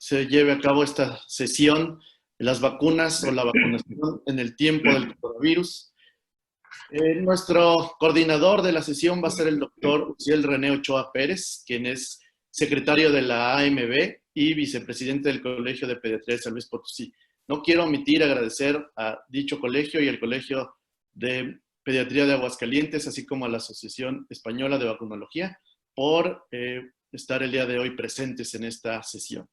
se lleve a cabo esta sesión de las vacunas o la vacunación en el tiempo del coronavirus. Nuestro coordinador de la sesión va a ser el doctor Uziel René Ochoa Pérez, quien es secretario de la AMB y vicepresidente del Colegio de Pediatría de San Luis Potosí. No quiero omitir agradecer a dicho colegio y al Colegio de Pediatría de Aguascalientes, así como a la Asociación Española de Vacunología, por estar el día de hoy presentes en esta sesión.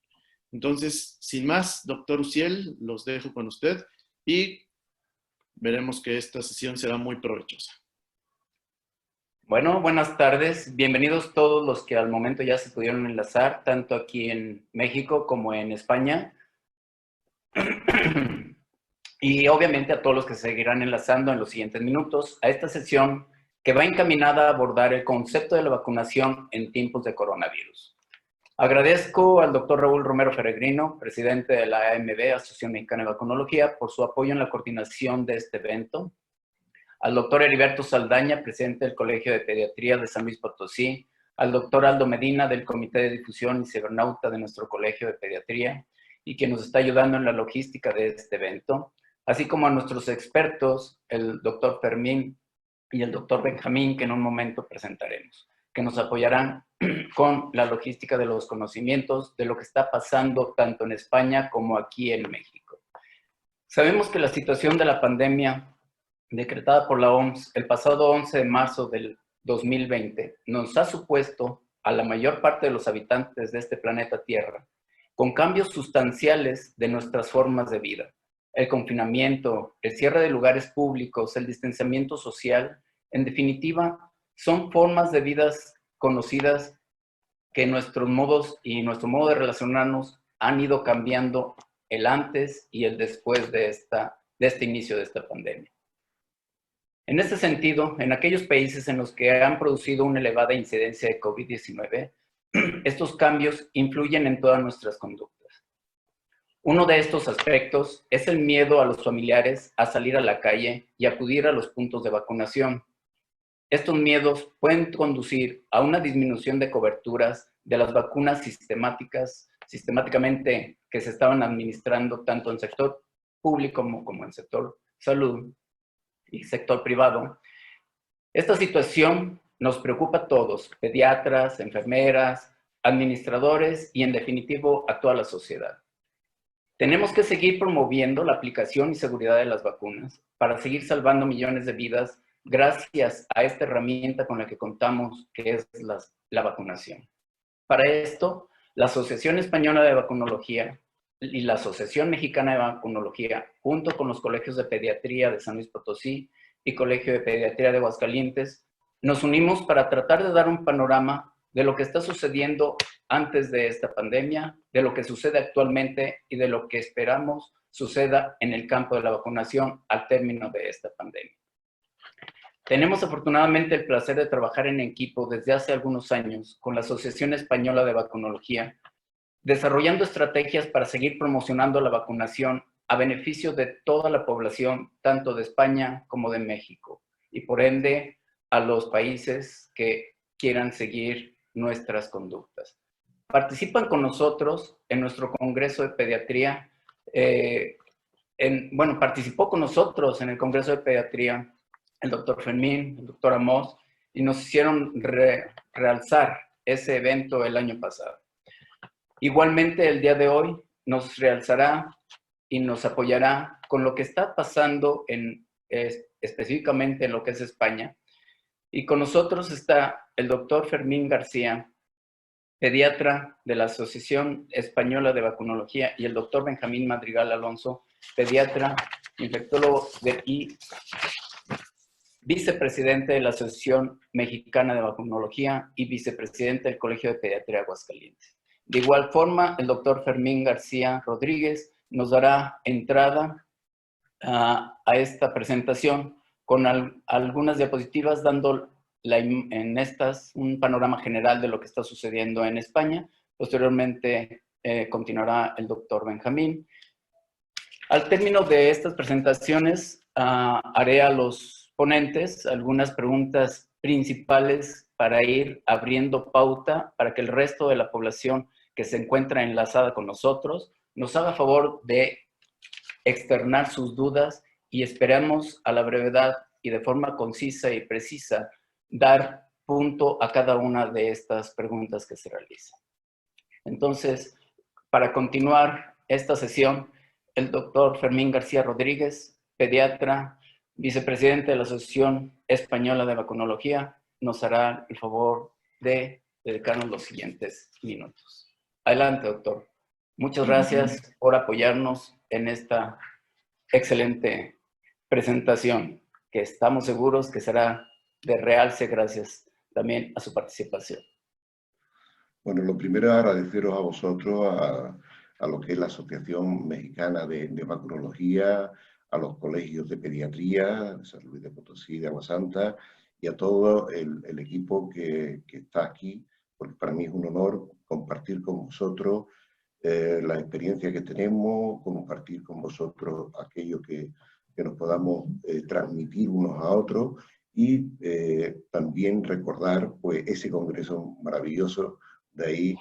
Entonces, sin más, doctor Uziel, los dejo con usted y veremos que esta sesión será muy provechosa. Bueno, buenas tardes. Bienvenidos todos los que al momento ya se pudieron enlazar, tanto aquí en México como en España. Y obviamente a todos los que se seguirán enlazando en los siguientes minutos a esta sesión que va encaminada a abordar el concepto de la vacunación en tiempos de coronavirus. Agradezco al doctor Raúl Romero Peregrino, presidente de la AMB, Asociación Mexicana de Vacunología, por su apoyo en la coordinación de este evento. Al doctor Heriberto Saldaña, presidente del Colegio de Pediatría de San Luis Potosí. Al doctor Aldo Medina, del Comité de Difusión y Cibernauta de nuestro Colegio de Pediatría, y quien nos está ayudando en la logística de este evento. Así como a nuestros expertos, el doctor Fermín y el doctor Benjamín, que en un momento presentaremos, que nos apoyarán con la logística de los conocimientos de lo que está pasando tanto en España como aquí en México. Sabemos que la situación de la pandemia decretada por la OMS el pasado 11 de marzo del 2020 nos ha supuesto a la mayor parte de los habitantes de este planeta Tierra con cambios sustanciales de nuestras formas de vida. El confinamiento, el cierre de lugares públicos, el distanciamiento social, en definitiva, son formas de vidas conocidas que nuestros modos y nuestro modo de relacionarnos han ido cambiando el antes y el después de este inicio de esta pandemia. En este sentido, en aquellos países en los que han producido una elevada incidencia de COVID-19, estos cambios influyen en todas nuestras conductas. Uno de estos aspectos es el miedo a los familiares a salir a la calle y acudir a los puntos de vacunación. Estos miedos pueden conducir a una disminución de coberturas de las vacunas sistemáticamente que se estaban administrando tanto en sector público como en sector salud y sector privado. Esta situación nos preocupa a todos, pediatras, enfermeras, administradores y en definitivo a toda la sociedad. Tenemos que seguir promoviendo la aplicación y seguridad de las vacunas para seguir salvando millones de vidas gracias a esta herramienta con la que contamos, que es la vacunación. Para esto, la Asociación Española de Vacunología y la Asociación Mexicana de Vacunología, junto con los colegios de pediatría de San Luis Potosí y Colegio de Pediatría de Aguascalientes, nos unimos para tratar de dar un panorama de lo que está sucediendo antes de esta pandemia, de lo que sucede actualmente y de lo que esperamos suceda en el campo de la vacunación al término de esta pandemia. Tenemos afortunadamente el placer de trabajar en equipo desde hace algunos años con la Asociación Española de Vacunología, desarrollando estrategias para seguir promocionando la vacunación a beneficio de toda la población, tanto de España como de México, y por ende a los países que quieran seguir nuestras conductas. Participan con nosotros en nuestro Congreso de Pediatría, participó con nosotros en el Congreso de Pediatría el doctor Fermín, el doctor Amos, y nos hicieron realzar ese evento el año pasado. Igualmente, el día de hoy nos realzará y nos apoyará con lo que está pasando específicamente en lo que es España. Y con nosotros está el doctor Fermín García, pediatra de la Asociación Española de Vacunología, y el doctor Benjamín Madrigal Alonso, pediatra, infectólogo y vicepresidente de la Asociación Mexicana de Vacunología y vicepresidente del Colegio de Pediatría de Aguascalientes. De igual forma, el doctor Fermín García Rodríguez nos dará entrada a esta presentación con algunas diapositivas dando en estas un panorama general de lo que está sucediendo en España. Posteriormente continuará el doctor Benjamín. Al término de estas presentaciones haré a los ponentes algunas preguntas principales para ir abriendo pauta para que el resto de la población que se encuentra enlazada con nosotros, nos haga favor de externar sus dudas y esperamos a la brevedad y de forma concisa y precisa dar punto a cada una de estas preguntas que se realizan. Entonces, para continuar esta sesión, el doctor Fermín García Rodríguez, pediatra, vicepresidente de la Asociación Española de Vacunología, nos hará el favor de dedicarnos los siguientes minutos. Adelante, doctor. Muchas gracias por apoyarnos en esta excelente presentación, que estamos seguros que será de realce gracias también a su participación. Bueno, lo primero es agradeceros a vosotros, a lo que es la Asociación Mexicana de Vacunología, a los colegios de pediatría, de San Luis de Potosí, de Agua Santa, y a todo el equipo que está aquí, porque para mí es un honor compartir con vosotros la experiencia que tenemos, compartir con vosotros aquello que nos podamos transmitir unos a otros y también recordar pues, ese congreso maravilloso de ahí,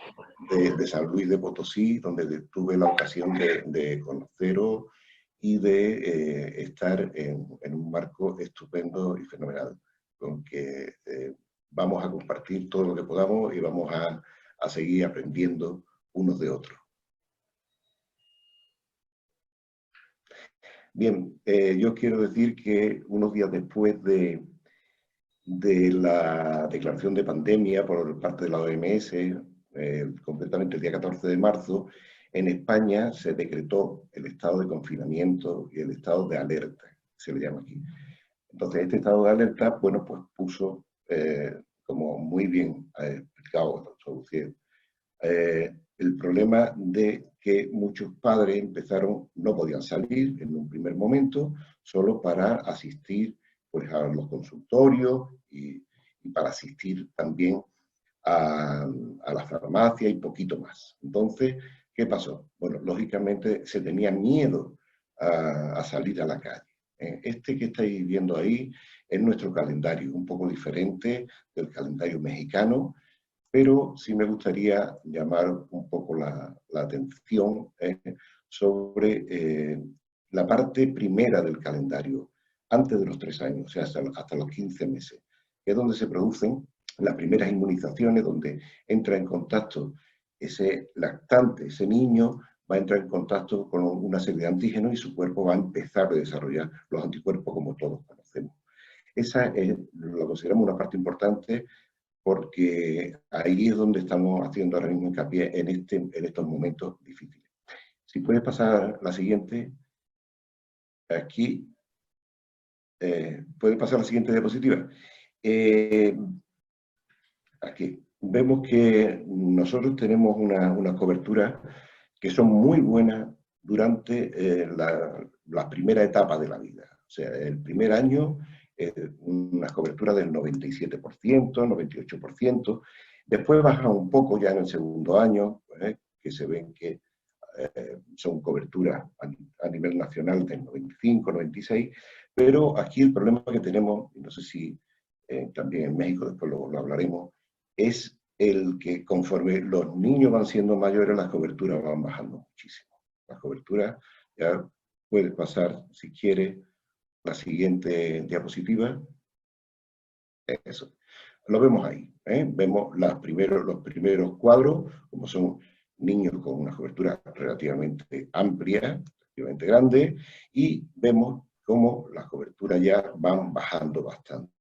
de San Luis de Potosí, donde tuve la ocasión de conoceros y de estar en un marco estupendo y fenomenal, con que vamos a compartir todo lo que podamos y vamos a seguir aprendiendo unos de otros. Bien, yo quiero decir que unos días después de la declaración de pandemia por parte de la OMS, concretamente el día 14 de marzo, en España se decretó el estado de confinamiento y el estado de alerta, se le llama aquí. Entonces, este estado de alerta, bueno, pues puso, como muy bien ha explicado Lucía, el problema de que muchos padres no podían salir en un primer momento, solo para asistir pues, a los consultorios y para asistir también a la farmacia y poquito más. Entonces, ¿qué pasó? Bueno, lógicamente se tenía miedo a salir a la calle. Este que estáis viendo ahí es nuestro calendario, un poco diferente del calendario mexicano, pero sí me gustaría llamar un poco la atención sobre la parte primera del calendario, antes de los 3 años, o sea, hasta los 15 meses, que es donde se producen las primeras inmunizaciones, donde entra en contacto ese lactante, ese niño, va a entrar en contacto con una serie de antígenos y su cuerpo va a empezar a desarrollar los anticuerpos como todos conocemos. Esa lo consideramos una parte importante porque ahí es donde estamos haciendo ahora mismo hincapié en estos momentos difíciles. Si puedes pasar la siguiente, aquí, puedes pasar la siguiente diapositiva. Aquí vemos que nosotros tenemos una cobertura que son muy buenas durante la primera etapa de la vida. O sea, el primer año, una cobertura del 97%, 98%. Después baja un poco ya en el segundo año, que se ven que son coberturas a nivel nacional del 95, 96, pero aquí el problema que tenemos, y no sé si también en México después lo hablaremos, es el que conforme los niños van siendo mayores, las coberturas van bajando muchísimo. Las coberturas, ya puedes pasar, si quieres, la siguiente diapositiva. Eso. Lo vemos ahí. Vemos los primeros cuadros, como son niños con una cobertura relativamente amplia, relativamente grande, y vemos cómo las coberturas ya van bajando bastante.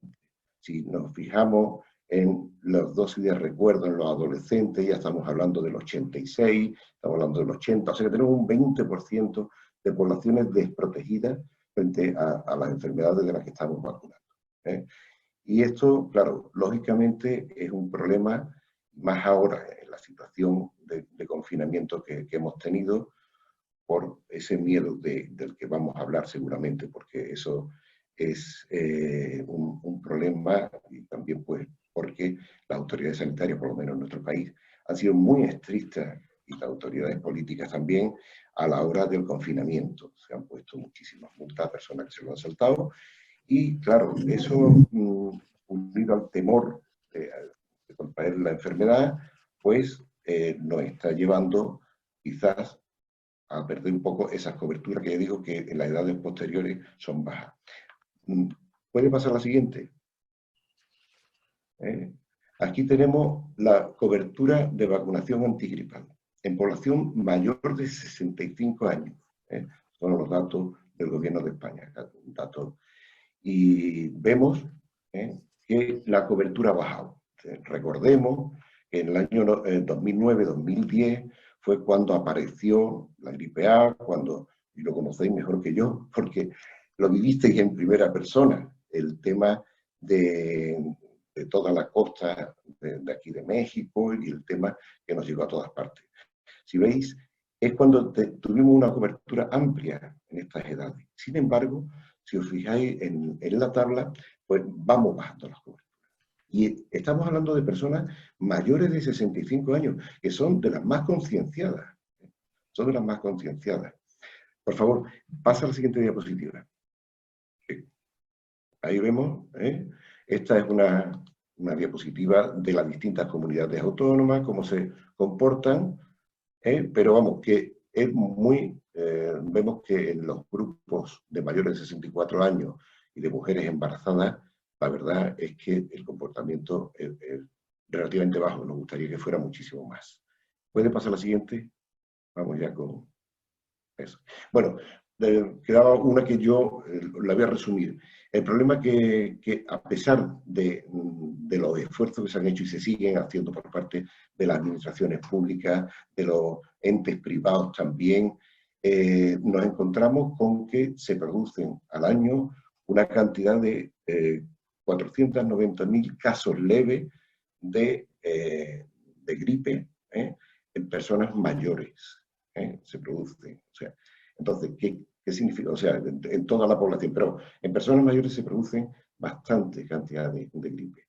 Si nos fijamos en las dosis de recuerdo en los adolescentes, ya estamos hablando del 86, estamos hablando del 80, o sea que tenemos un 20% de poblaciones desprotegidas frente a las enfermedades de las que estamos vacunando. Y esto, claro, lógicamente es un problema, más ahora en la situación de confinamiento que hemos tenido, por ese miedo del que vamos a hablar seguramente, porque eso es un problema, y también pues porque las autoridades sanitarias, por lo menos en nuestro país, han sido muy estrictas, y las autoridades políticas también, a la hora del confinamiento. Se han puesto muchísimas multas a personas que se lo han saltado, y claro, eso unido al temor de contraer la enfermedad, pues nos está llevando quizás a perder un poco esas coberturas que ya digo que en las edades posteriores son bajas. ¿Puede pasar la siguiente? Aquí tenemos la cobertura de vacunación antigripal en población mayor de 65 años. Son los datos del Gobierno de España. Y vemos que la cobertura ha bajado. Recordemos que en el año 2009-2010 fue cuando apareció la gripe A, y lo conocéis mejor que yo, porque lo vivisteis en primera persona, el tema de toda la costa de aquí de México y el tema que nos llegó a todas partes. Si veis, es cuando tuvimos una cobertura amplia en estas edades. Sin embargo, si os fijáis en la tabla, pues vamos bajando las coberturas. Y estamos hablando de personas mayores de 65 años, que son de las más concienciadas. Son de las más concienciadas. Por favor, pasa a la siguiente diapositiva. Ahí vemos, esta es una diapositiva de las distintas comunidades autónomas, cómo se comportan, pero vamos, que es muy, vemos que en los grupos de mayores de 64 años y de mujeres embarazadas, la verdad es que el comportamiento es relativamente bajo, nos gustaría que fuera muchísimo más. ¿Puede pasar la siguiente? Vamos ya con eso. Bueno, quedaba una que yo la voy a resumir. El problema que a pesar de los esfuerzos que se han hecho y se siguen haciendo por parte de las administraciones públicas, de los entes privados también, nos encontramos con que se producen al año una cantidad de 490.000 casos leves de gripe en personas mayores. Se producen. O sea, entonces, ¿qué significa? O sea, en toda la población, pero en personas mayores se producen bastante cantidad de gripe.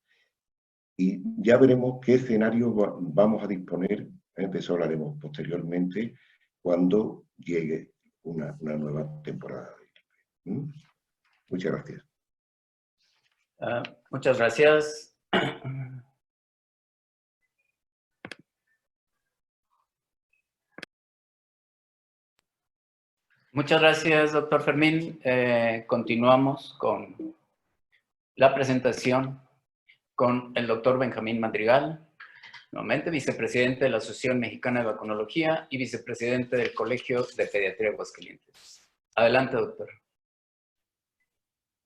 Y ya veremos qué escenario vamos a disponer, de eso hablaremos posteriormente, cuando llegue una nueva temporada de gripe. Muchas gracias. Muchas gracias. Muchas gracias, doctor Fermín. Continuamos con la presentación con el doctor Benjamín Madrigal, nuevamente vicepresidente de la Asociación Mexicana de Vacunología y vicepresidente del Colegio de Pediatría de Aguascalientes. Adelante, doctor.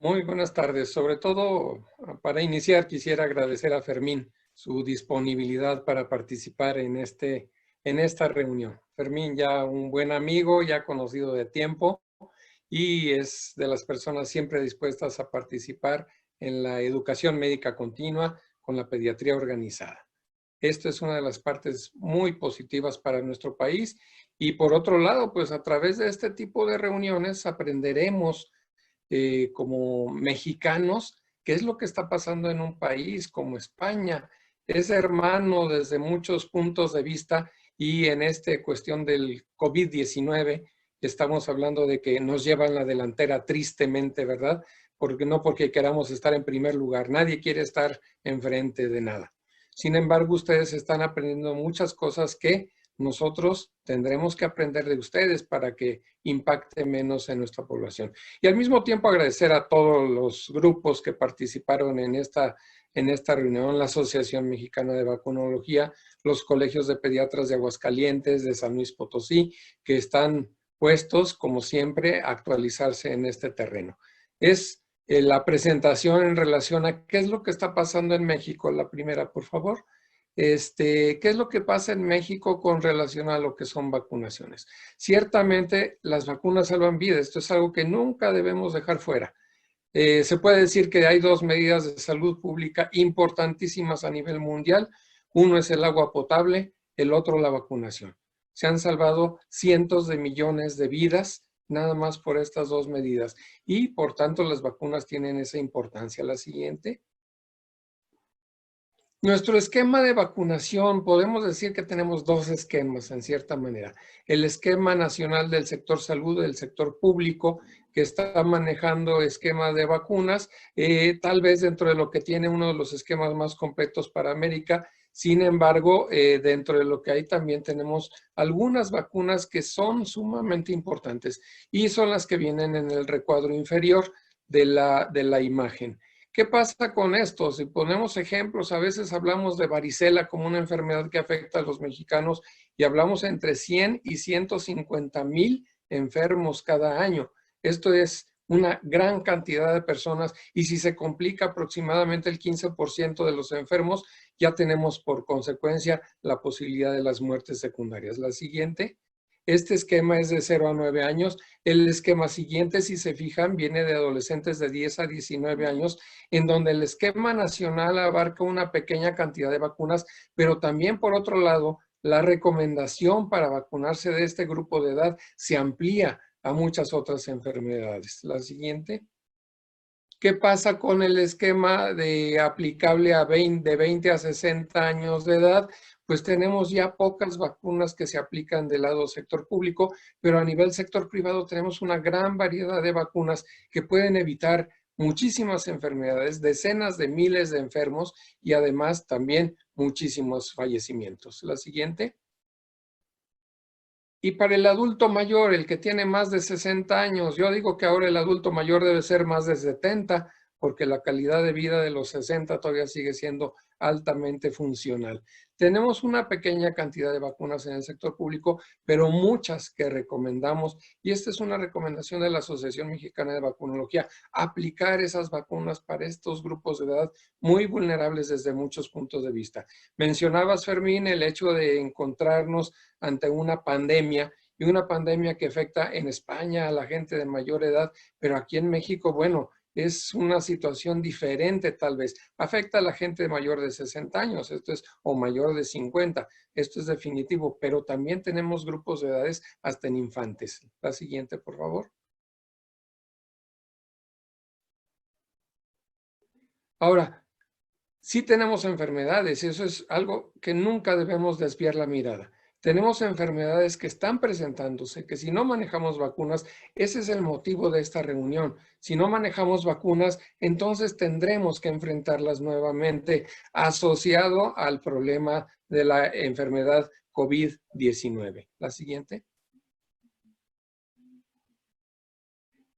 Muy buenas tardes. Sobre todo, para iniciar, quisiera agradecer a Fermín su disponibilidad para participar en esta reunión. Fermín, ya un buen amigo, ya conocido de tiempo, y es de las personas siempre dispuestas a participar en la educación médica continua con la pediatría organizada. Esto es una de las partes muy positivas para nuestro país. Y por otro lado, pues a través de este tipo de reuniones aprenderemos como mexicanos qué es lo que está pasando en un país como España. Es hermano desde muchos puntos de vista, y en esta cuestión del COVID-19 estamos hablando de que nos llevan la delantera tristemente, ¿verdad? Porque queramos estar en primer lugar. Nadie quiere estar enfrente de nada. Sin embargo, ustedes están aprendiendo muchas cosas que nosotros tendremos que aprender de ustedes para que impacte menos en nuestra población. Y al mismo tiempo agradecer a todos los grupos que participaron en esta reunión, la Asociación Mexicana de Vacunología, los colegios de pediatras de Aguascalientes, de San Luis Potosí, que están puestos, como siempre, a actualizarse en este terreno. Es la presentación en relación a qué es lo que está pasando en México. La primera, por favor. ¿Qué es lo que pasa en México con relación a lo que son vacunaciones? Ciertamente, las vacunas salvan vidas. Esto es algo que nunca debemos dejar fuera. Se puede decir que hay dos medidas de salud pública importantísimas a nivel mundial. Uno es el agua potable, el otro la vacunación. Se han salvado cientos de millones de vidas nada más por estas dos medidas, y por tanto las vacunas tienen esa importancia. La siguiente. Nuestro esquema de vacunación, podemos decir que tenemos dos esquemas en cierta manera. El esquema nacional del sector salud, del sector público, que está manejando esquema de vacunas, tal vez dentro de lo que tiene uno de los esquemas más completos para América, Sin embargo, dentro de lo que hay también tenemos algunas vacunas que son sumamente importantes y son las que vienen en el recuadro inferior de la imagen. ¿Qué pasa con esto? Si ponemos ejemplos, a veces hablamos de varicela como una enfermedad que afecta a los mexicanos y hablamos entre 100 y 150,000 enfermos cada año. Esto es una gran cantidad de personas y si se complica aproximadamente el 15% de los enfermos, ya tenemos por consecuencia la posibilidad de las muertes secundarias. La siguiente. Este esquema es de 0 a 9 años. El esquema siguiente, si se fijan, viene de adolescentes de 10 a 19 años, en donde el esquema nacional abarca una pequeña cantidad de vacunas, pero también, por otro lado, la recomendación para vacunarse de este grupo de edad se amplía a muchas otras enfermedades. La siguiente. ¿Qué pasa con el esquema aplicable de 20 a 60 años de edad? Pues tenemos ya pocas vacunas que se aplican del lado sector público, pero a nivel sector privado tenemos una gran variedad de vacunas que pueden evitar muchísimas enfermedades, decenas de miles de enfermos y además también muchísimos fallecimientos. La siguiente. Y para el adulto mayor, el que tiene más de 60 años, yo digo que ahora el adulto mayor debe ser más de 70, porque la calidad de vida de los 60 todavía sigue siendo altamente funcional. Tenemos una pequeña cantidad de vacunas en el sector público, pero muchas que recomendamos, y esta es una recomendación de la Asociación Mexicana de Vacunología, aplicar esas vacunas para estos grupos de edad muy vulnerables desde muchos puntos de vista. Mencionabas, Fermín, el hecho de encontrarnos ante una pandemia, y una pandemia que afecta en España a la gente de mayor edad, pero aquí en México, bueno, es una situación diferente tal vez. Afecta a la gente mayor de 60 años, esto es, o mayor de 50, esto es definitivo, pero también tenemos grupos de edades hasta en infantes. La siguiente, por favor. Ahora, sí tenemos enfermedades, y eso es algo que nunca debemos desviar la mirada. Tenemos enfermedades que están presentándose, que si no manejamos vacunas, ese es el motivo de esta reunión. Si no manejamos vacunas, entonces tendremos que enfrentarlas nuevamente asociado al problema de la enfermedad COVID-19. La siguiente.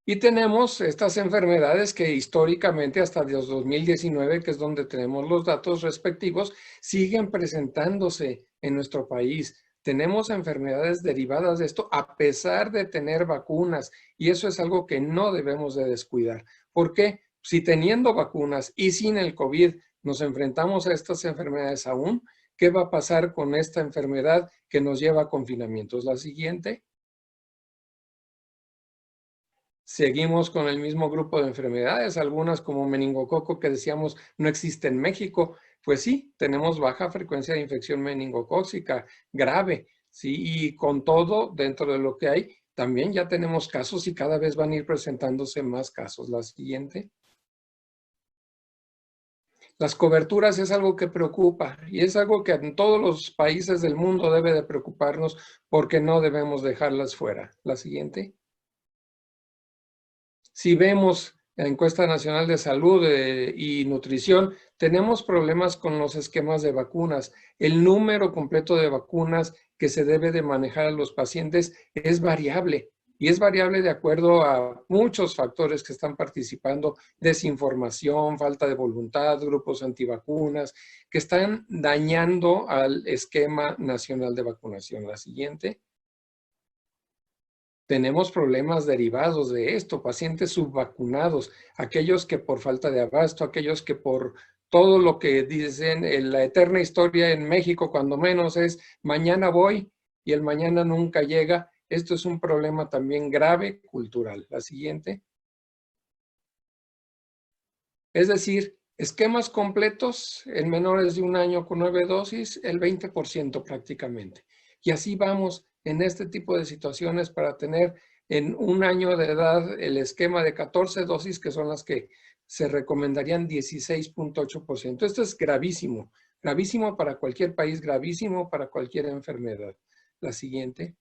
Y tenemos estas enfermedades que históricamente hasta 2019, que es donde tenemos los datos respectivos, siguen presentándose en nuestro país. Tenemos enfermedades derivadas de esto a pesar de tener vacunas y eso es algo que no debemos de descuidar. ¿Por qué? Si teniendo vacunas y sin el COVID nos enfrentamos a estas enfermedades aún, ¿qué va a pasar con esta enfermedad que nos lleva a confinamientos? La siguiente. Seguimos con el mismo grupo de enfermedades, algunas como meningococo que decíamos no existe en México. Pues sí, tenemos baja frecuencia de infección meningocócica grave, sí, y con todo, dentro de lo que hay, también ya tenemos casos y cada vez van a ir presentándose más casos. La siguiente. Las coberturas es algo que preocupa y es algo que en todos los países del mundo debe de preocuparnos porque no debemos dejarlas fuera. La siguiente. Si vemos la encuesta nacional de salud y nutrición, tenemos problemas con los esquemas de vacunas. El número completo de vacunas que se debe de manejar a los pacientes es variable y es variable de acuerdo a muchos factores que están participando, desinformación, falta de voluntad, grupos antivacunas, que están dañando al esquema nacional de vacunación. La siguiente. Tenemos problemas derivados de esto, pacientes subvacunados, aquellos que por falta de abasto, aquellos que por todo lo que dicen en la eterna historia en México, cuando menos es mañana voy y el mañana nunca llega. Esto es un problema también grave cultural. La siguiente. Es decir, esquemas completos en menores de un año con 9 dosis, el 20% prácticamente. Y así vamos en este tipo de situaciones para tener en un año de edad el esquema de 14 dosis, que son las que se recomendarían 16.8%. Esto es gravísimo, gravísimo para cualquier país, gravísimo para cualquier enfermedad. La siguiente.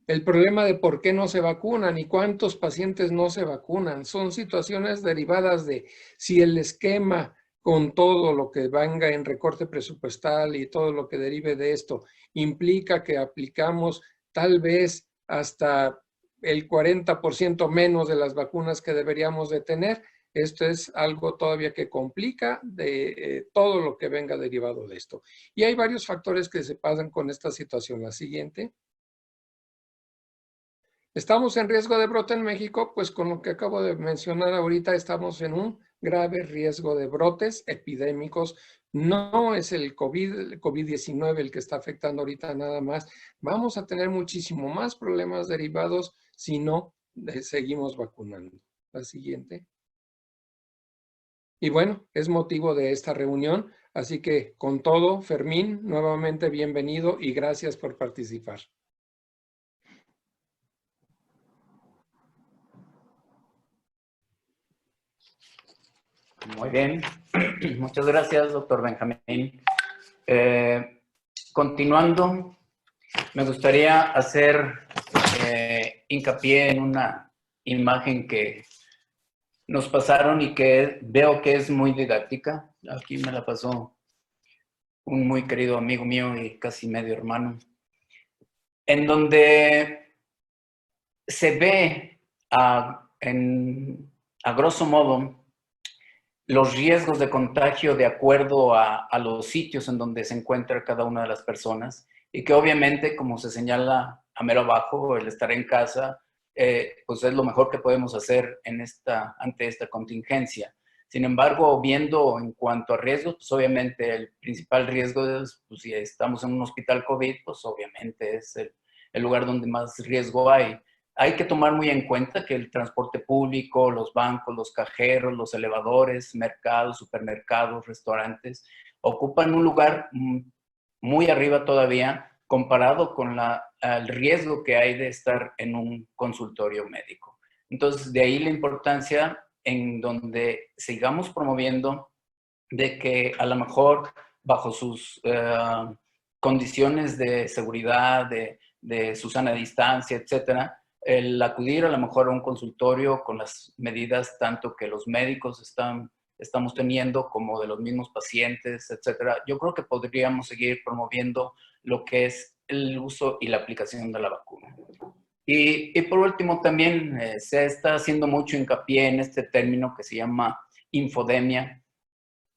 El problema de por qué no se vacunan y cuántos pacientes no se vacunan son situaciones derivadas de si el esquema con todo lo que venga en recorte presupuestal y todo lo que derive de esto, implica que aplicamos tal vez hasta el 40% menos de las vacunas que deberíamos de tener. Esto es algo todavía que complica de todo lo que venga derivado de esto. Y hay varios factores que se pasan con esta situación. La siguiente. ¿Estamos en riesgo de brote en México? Pues con lo que acabo de mencionar ahorita, estamos en un grave riesgo de brotes epidémicos. No es el COVID-19 el que está afectando ahorita nada más. Vamos a tener muchísimo más problemas derivados si no seguimos vacunando. La siguiente. Y bueno, es motivo de esta reunión. Así que con todo, Fermín, nuevamente bienvenido y gracias por participar. Muy bien. Muchas gracias, doctor Benjamín. Continuando, me gustaría hacer hincapié en una imagen que nos pasaron y que veo que es muy didáctica. Aquí me la pasó un muy querido amigo mío y casi medio hermano, en donde se ve a grosso modo los riesgos de contagio de acuerdo a los sitios en donde se encuentra cada una de las personas y que obviamente, como se señala a mero abajo, el estar en casa, pues es lo mejor que podemos hacer ante esta contingencia. Sin embargo, viendo en cuanto a riesgos, pues obviamente el principal riesgo es, pues si estamos en un hospital COVID, pues obviamente es el lugar donde más riesgo hay. Hay que tomar muy en cuenta que el transporte público, los bancos, los cajeros, los elevadores, mercados, supermercados, restaurantes, ocupan un lugar muy arriba todavía comparado con el riesgo que hay de estar en un consultorio médico. Entonces, de ahí la importancia en donde sigamos promoviendo de que a lo mejor bajo sus condiciones de seguridad, de su sana distancia, etcétera, el acudir a lo mejor a un consultorio con las medidas tanto que los médicos estamos teniendo como de los mismos pacientes, etcétera. Yo creo que podríamos seguir promoviendo lo que es el uso y la aplicación de la vacuna. Y por último también se está haciendo mucho hincapié en este término que se llama infodemia,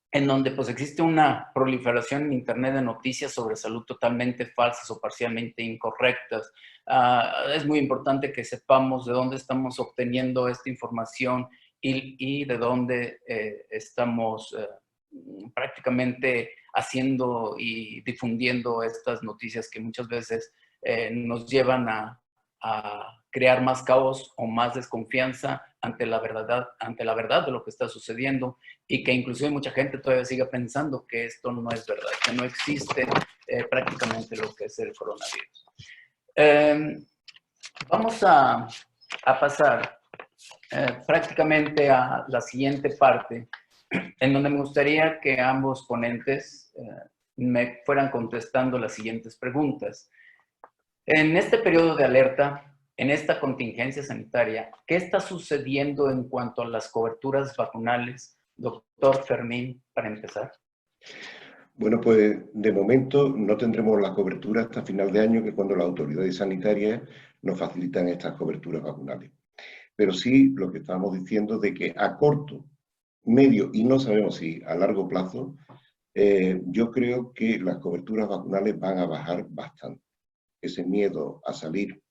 en donde pues existe una proliferación en Internet de noticias sobre salud totalmente falsas o parcialmente incorrectas. Es muy importante que sepamos de dónde estamos obteniendo esta información y de dónde estamos prácticamente haciendo y difundiendo estas noticias que muchas veces nos llevan a crear más caos o más desconfianza ante la verdad de lo que está sucediendo y que inclusive mucha gente todavía sigue pensando que esto no es verdad, que no existe prácticamente lo que es el coronavirus. Vamos a pasar prácticamente a la siguiente parte, en donde me gustaría que ambos ponentes me fueran contestando las siguientes preguntas. En este periodo de alerta, en esta contingencia sanitaria, ¿qué está sucediendo en cuanto a las coberturas vacunales? Doctor Fermín, para empezar. Bueno, pues de momento no tendremos la cobertura hasta final de año, que es cuando las autoridades sanitarias nos facilitan estas coberturas vacunales. Pero sí lo que estábamos diciendo de que a corto, medio y no sabemos si a largo plazo, yo creo que las coberturas vacunales van a bajar bastante. Ese miedo a salir,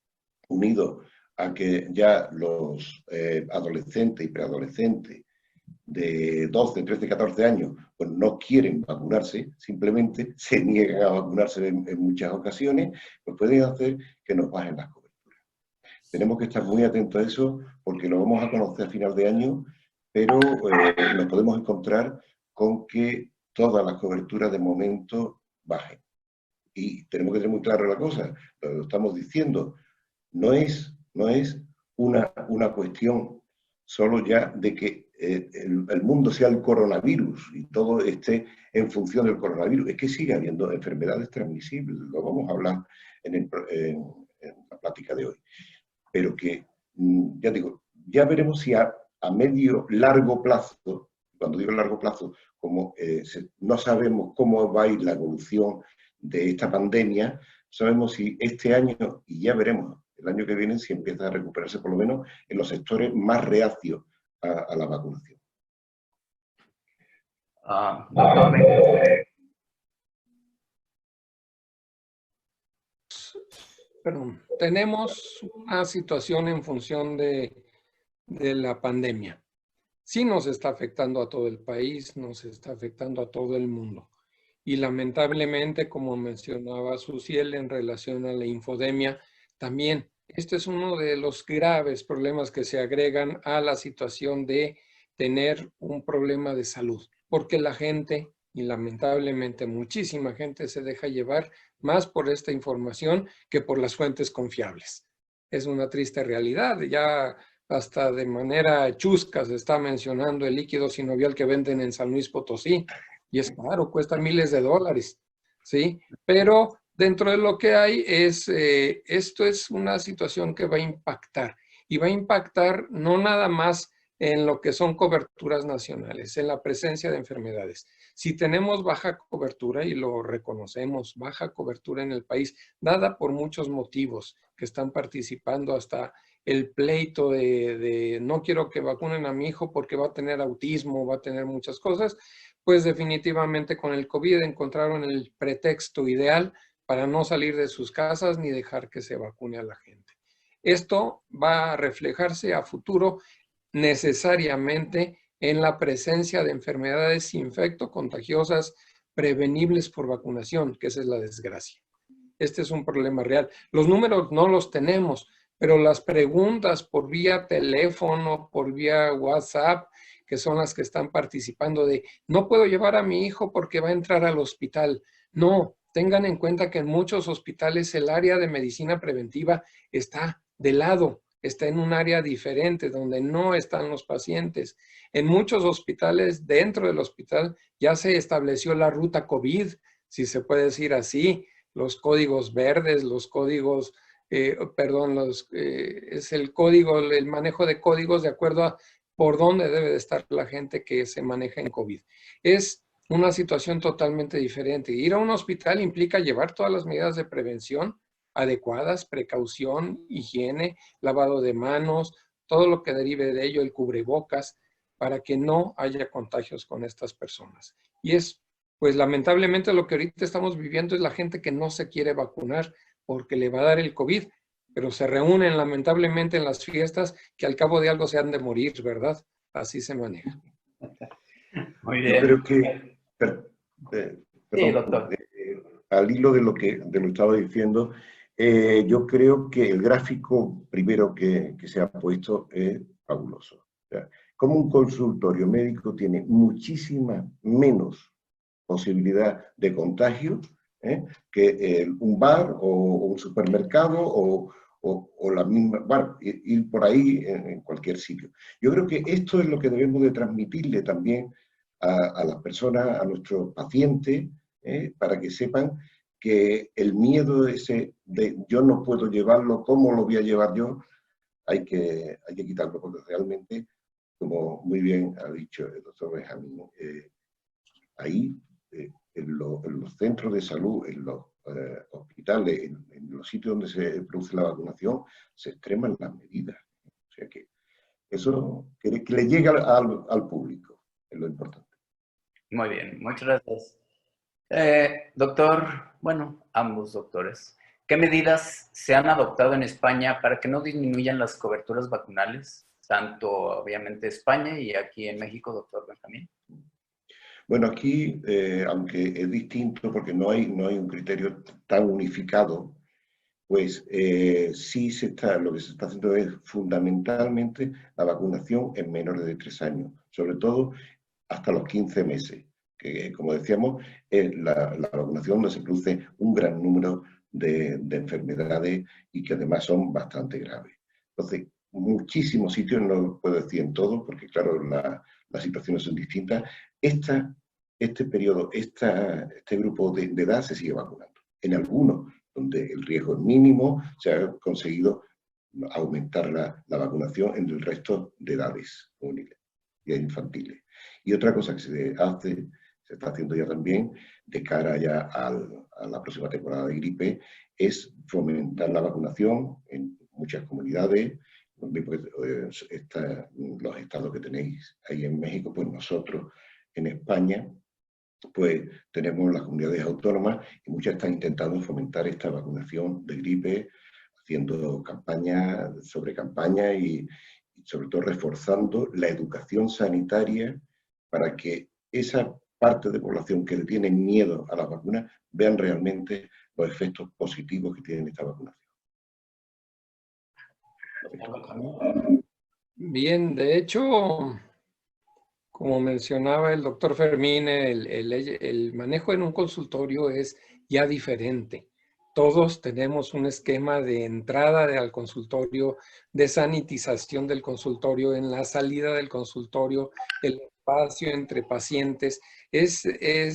unido a que ya los adolescentes y preadolescentes de 12, 13, 14 años pues no quieren vacunarse, simplemente se niegan a vacunarse en muchas ocasiones, pues pueden hacer que nos bajen las coberturas. Tenemos que estar muy atentos a eso porque lo vamos a conocer a final de año, pero nos podemos encontrar con que todas las coberturas de momento bajen. Y tenemos que tener muy claro la cosa, lo estamos diciendo, no es una cuestión solo ya de que el mundo sea el coronavirus y todo esté en función del coronavirus, es que sigue habiendo enfermedades transmisibles, lo vamos a hablar en la plática de hoy. Pero que, ya digo, ya veremos si a medio, largo plazo cuando digo largo plazo, como no sabemos cómo va a ir la evolución de esta pandemia, sabemos si este año, y ya veremos el año que viene, si empieza a recuperarse por lo menos en los sectores más reacios a la vacunación. Doctor, Perdón, tenemos una situación en función de la pandemia. Sí nos está afectando a todo el país, nos está afectando a todo el mundo. Y lamentablemente, como mencionaba Susiel en relación a la infodemia, también este es uno de los graves problemas que se agregan a la situación de tener un problema de salud, porque la gente, y lamentablemente muchísima gente, se deja llevar más por esta información que por las fuentes confiables. Es una triste realidad. Ya hasta de manera chusca se está mencionando el líquido sinovial que venden en San Luis Potosí, y es caro, cuesta miles de dólares, ¿sí? Pero dentro de lo que hay esto es una situación que va a impactar, y va a impactar no nada más en lo que son coberturas nacionales, en la presencia de enfermedades. Si tenemos baja cobertura, y lo reconocemos, baja cobertura en el país, dada por muchos motivos que están participando, hasta el pleito de no quiero que vacunen a mi hijo porque va a tener autismo, va a tener muchas cosas, pues definitivamente con el COVID encontraron el pretexto ideal para no salir de sus casas ni dejar que se vacune a la gente. Esto va a reflejarse a futuro necesariamente en la presencia de enfermedades infecto-contagiosas prevenibles por vacunación, que esa es la desgracia. Este es un problema real. Los números no los tenemos, pero las preguntas por vía teléfono, por vía WhatsApp, que son las que están participando de no puedo llevar a mi hijo porque va a entrar al hospital. No, tengan en cuenta que en muchos hospitales el área de medicina preventiva está de lado, está en un área diferente donde no están los pacientes. En muchos hospitales, dentro del hospital, ya se estableció la ruta COVID, si se puede decir así, los códigos verdes, los códigos, es el código, el manejo de códigos de acuerdo a por dónde debe de estar la gente que se maneja en COVID. Es una situación totalmente diferente. Ir a un hospital implica llevar todas las medidas de prevención adecuadas, precaución, higiene, lavado de manos, todo lo que derive de ello, el cubrebocas, para que no haya contagios con estas personas. Y es, pues lamentablemente lo que ahorita estamos viviendo es la gente que no se quiere vacunar porque le va a dar el COVID, pero se reúnen lamentablemente en las fiestas que al cabo de algo se han de morir, ¿verdad? Así se maneja. Muy bien. Yo creo que, Sí, doctor. Al hilo de lo que estaba diciendo, yo creo que el gráfico primero que se ha puesto es fabuloso. O sea, como un consultorio médico tiene muchísima menos posibilidad de contagio que un bar o un supermercado o la misma, bueno, ir por ahí en cualquier sitio. Yo creo que esto es lo que debemos de transmitirle también a las personas, a nuestros pacientes, para que sepan que el miedo ese de yo no puedo llevarlo, ¿cómo lo voy a llevar yo? Hay que quitarlo, porque realmente, como muy bien ha dicho el doctor Benjamín, ahí en los centros de salud, en los hospitales, en los sitios donde se produce la vacunación, se extreman las medidas. O sea que eso, que le llegue al público, es lo importante. Muy bien, muchas gracias. Doctor, bueno, ambos doctores, ¿qué medidas se han adoptado en España para que no disminuyan las coberturas vacunales? Tanto, obviamente, España y aquí en México, doctor Benjamín. Bueno, aquí, aunque es distinto porque no hay un criterio tan unificado, pues sí lo que se está haciendo es fundamentalmente la vacunación en menores de 3 años, sobre todo hasta los 15 meses, que como decíamos es la vacunación donde se produce un gran número de enfermedades y que además son bastante graves. Entonces, muchísimos sitios, no lo puedo decir en todos, porque claro, las situaciones son distintas. Este periodo, este grupo de edad se sigue vacunando. En algunos, donde el riesgo es mínimo, se ha conseguido aumentar la vacunación en el resto de edades juveniles y infantiles. Y otra cosa que se está haciendo ya también, de cara ya a la próxima temporada de gripe, es fomentar la vacunación en muchas comunidades. Los estados que tenéis ahí en México, pues nosotros en España, pues tenemos las comunidades autónomas y muchas están intentando fomentar esta vacunación de gripe, haciendo campañas sobre campañas y sobre todo reforzando la educación sanitaria para que esa parte de población que le tiene miedo a las vacunas vean realmente los efectos positivos que tiene esta vacunación. Bien, de hecho, como mencionaba el doctor Fermín, el manejo en un consultorio es ya diferente. Todos tenemos un esquema de entrada al consultorio, de sanitización del consultorio, en la salida del consultorio, el espacio entre pacientes. Es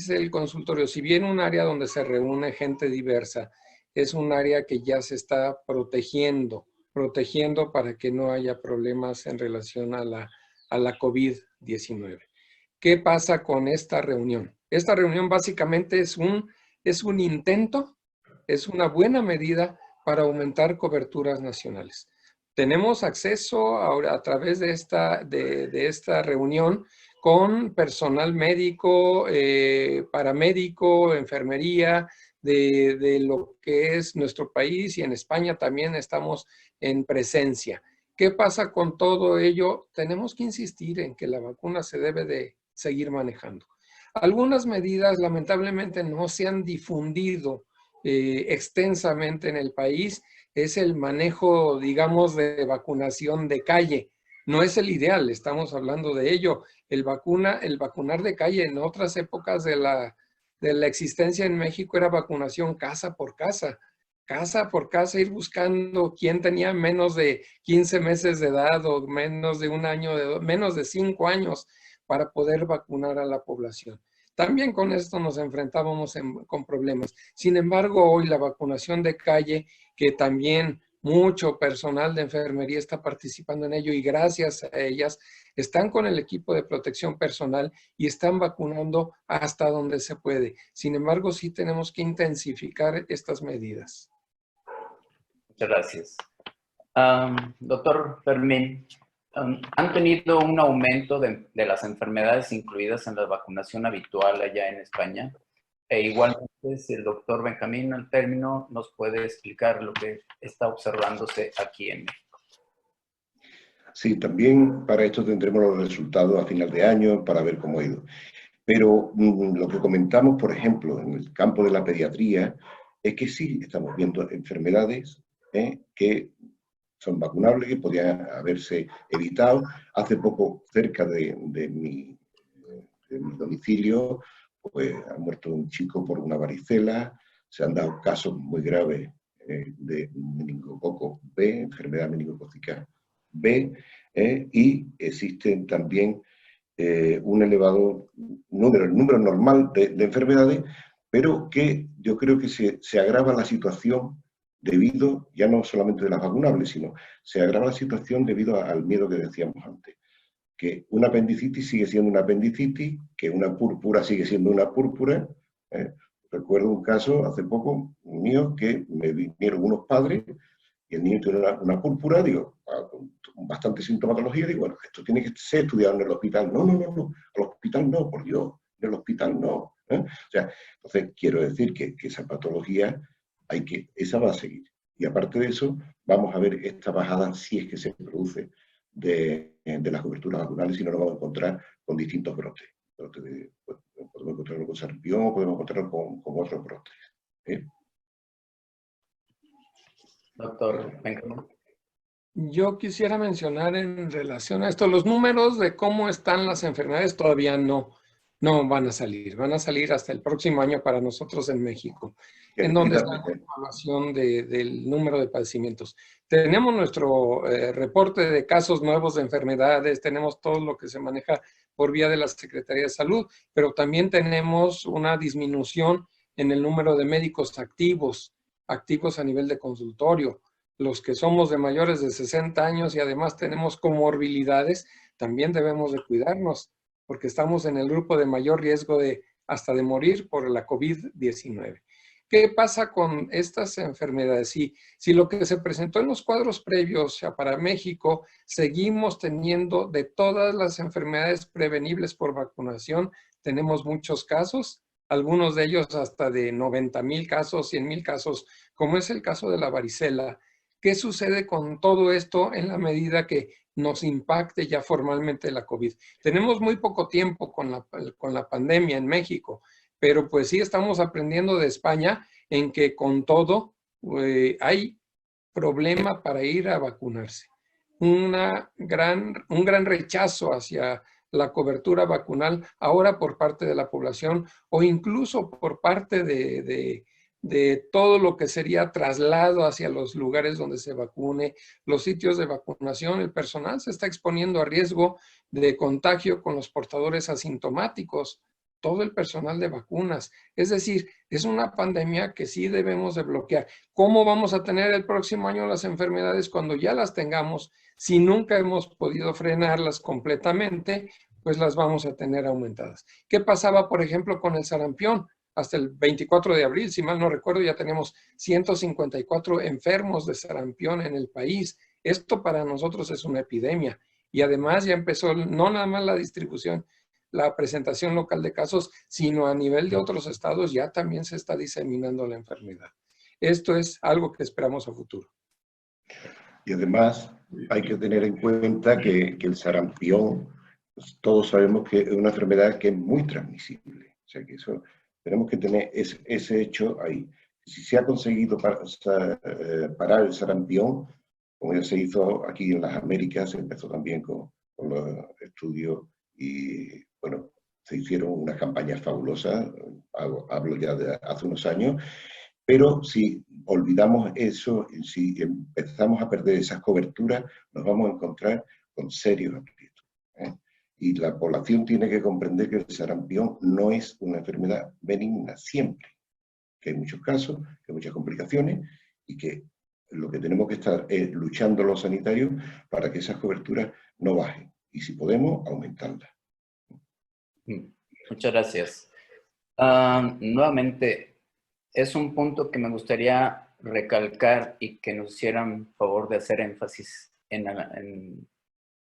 el consultorio, si bien un área donde se reúne gente diversa, es un área que ya se está protegiendo para que no haya problemas en relación a la COVID-19. ¿Qué pasa con esta reunión? Esta reunión básicamente es un intento, es una buena medida para aumentar coberturas nacionales. Tenemos acceso ahora a través de esta reunión con personal médico, paramédico, enfermería, de lo que es nuestro país, y en España también estamos en presencia. ¿Qué pasa con todo ello? Tenemos que insistir en que la vacuna se debe de seguir manejando. Algunas medidas lamentablemente no se han difundido extensamente en el país. Es el manejo, digamos, de vacunación de calle. No es el ideal, estamos hablando de ello. El vacunar de calle en otras épocas de la existencia en México era vacunación casa por casa, ir buscando quién tenía menos de 15 meses de edad o menos de un año, menos de 5 años para poder vacunar a la población. También con esto nos enfrentábamos con problemas. Sin embargo, hoy la vacunación de calle, que también mucho personal de enfermería está participando en ello y gracias a ellas están con el equipo de protección personal y están vacunando hasta donde se puede. Sin embargo, sí tenemos que intensificar estas medidas. Muchas gracias. Doctor Fermín, ¿han tenido un aumento de las enfermedades incluidas en la vacunación habitual allá en España? E igualmente, si el doctor Benjamín al término nos puede explicar lo que está observándose aquí en México. Sí, también para esto tendremos los resultados a final de año para ver cómo ha ido. Pero lo que comentamos, por ejemplo, en el campo de la pediatría, es que sí estamos viendo enfermedades que son vacunables, que podían haberse evitado. Hace poco, cerca de mi domicilio, pues ha muerto un chico por una varicela, se han dado casos muy graves de meningococo B, enfermedad meningocócica B, y existen también un elevado número, el número normal de enfermedades, pero que yo creo que se agrava la situación debido, ya no solamente de las vacunables, sino se agrava la situación debido al miedo que decíamos antes. Que una apendicitis sigue siendo una apendicitis, que una púrpura sigue siendo una púrpura. Recuerdo un caso hace poco mío que me vinieron unos padres y el niño tiene una púrpura, digo, con bastante sintomatología, digo, bueno, esto tiene que ser estudiado en el hospital. No, al hospital no, por Dios, en el hospital no. O sea, entonces quiero decir que esa patología esa va a seguir. Y aparte de eso, vamos a ver esta bajada, si es que se produce, de las coberturas vacunales, si no nos vamos a encontrar con distintos brotes. Podemos encontrarlo con sarampión o podemos encontrarlo con otros brotes. Doctor Benjamín. Yo quisiera mencionar en relación a esto, los números de cómo están las enfermedades todavía no van a salir. Van a salir hasta el próximo año para nosotros en México, en donde está la información del número de padecimientos. Tenemos nuestro reporte de casos nuevos de enfermedades, tenemos todo lo que se maneja por vía de la Secretaría de Salud, pero también tenemos una disminución en el número de médicos activos a nivel de consultorio. Los que somos de mayores de 60 años y además tenemos comorbilidades, también debemos de cuidarnos, porque estamos en el grupo de mayor riesgo hasta de morir por la COVID-19. ¿Qué pasa con estas enfermedades? Si lo que se presentó en los cuadros previos para México, seguimos teniendo de todas las enfermedades prevenibles por vacunación, tenemos muchos casos, algunos de ellos hasta de 90,000 casos, 100,000 casos, como es el caso de la varicela. ¿Qué sucede con todo esto en la medida que nos impacte ya formalmente la COVID? Tenemos muy poco tiempo con la pandemia en México, pero pues sí estamos aprendiendo de España en que con todo hay problema para ir a vacunarse. Un gran rechazo hacia la cobertura vacunal ahora por parte de la población o incluso por parte de todo lo que sería traslado hacia los lugares donde se vacune, los sitios de vacunación. El personal se está exponiendo a riesgo de contagio con los portadores asintomáticos, todo el personal de vacunas. Es decir, es una pandemia que sí debemos de bloquear. ¿Cómo vamos a tener el próximo año las enfermedades cuando ya las tengamos? Si nunca hemos podido frenarlas completamente, pues las vamos a tener aumentadas. ¿Qué pasaba, por ejemplo, con el sarampión? Hasta el 24 de abril, si mal no recuerdo, ya teníamos 154 enfermos de sarampión en el país. Esto para nosotros es una epidemia. Y además ya empezó no nada más la distribución, la presentación local de casos, sino a nivel de otros estados ya también se está diseminando la enfermedad. Esto es algo que esperamos a futuro. Y además hay que tener en cuenta que el sarampión, pues, todos sabemos que es una enfermedad que es muy transmisible. O sea que eso, tenemos que tener ese hecho ahí. Si se ha conseguido parar el sarampión, como ya se hizo aquí en las Américas, se empezó también con los estudios y, bueno, se hicieron unas campañas fabulosas, hablo ya de hace unos años, pero si olvidamos eso, si empezamos a perder esas coberturas, nos vamos a encontrar con serios aprietos, ¿eh? Y la población tiene que comprender que el sarampión no es una enfermedad benigna siempre, que hay muchos casos, que hay muchas complicaciones y que lo que tenemos que estar es luchando los sanitarios para que esas coberturas no bajen y si podemos, aumentarlas. Muchas gracias. Nuevamente, es un punto que me gustaría recalcar y que nos hicieran favor de hacer énfasis en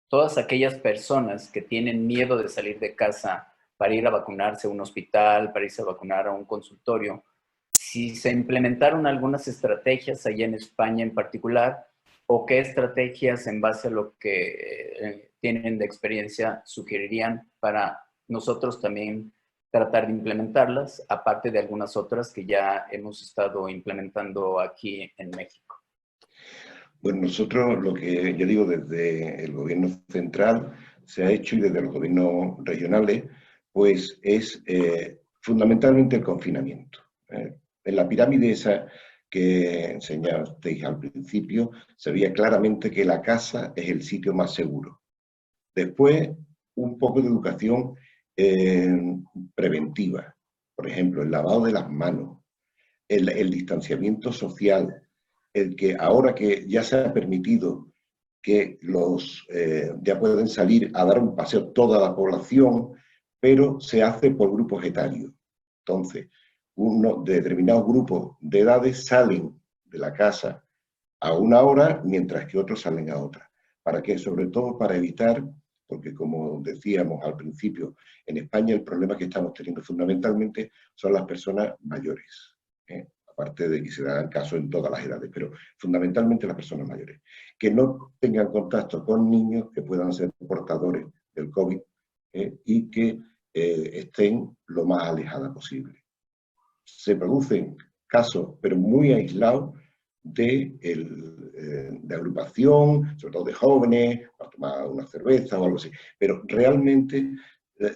todas aquellas personas que tienen miedo de salir de casa para ir a vacunarse a un hospital, para irse a vacunar a un consultorio. Si se implementaron algunas estrategias allá en España en particular, o qué estrategias en base a lo que tienen de experiencia sugerirían para nosotros también tratar de implementarlas, aparte de algunas otras que ya hemos estado implementando aquí en México. Bueno, nosotros lo que yo digo desde el gobierno central se ha hecho y desde los gobiernos regionales, pues es fundamentalmente el confinamiento. En la pirámide esa que enseñasteis al principio, se veía claramente que la casa es el sitio más seguro. Después, un poco de educación preventiva, por ejemplo, el lavado de las manos, el distanciamiento social, el que ahora que ya se ha permitido que ya pueden salir a dar un paseo toda la población, pero se hace por grupos etarios. Entonces, de determinados grupos de edades salen de la casa a una hora, mientras que otros salen a otra. ¿Para qué? Sobre todo para evitar, porque como decíamos al principio, en España el problema que estamos teniendo fundamentalmente son las personas mayores, aparte de que se dan caso en todas las edades, pero fundamentalmente las personas mayores, que no tengan contacto con niños que puedan ser portadores del COVID y que estén lo más alejadas posible. Se producen casos, pero muy aislados, de agrupación, sobre todo de jóvenes, para tomar una cerveza o algo así, pero realmente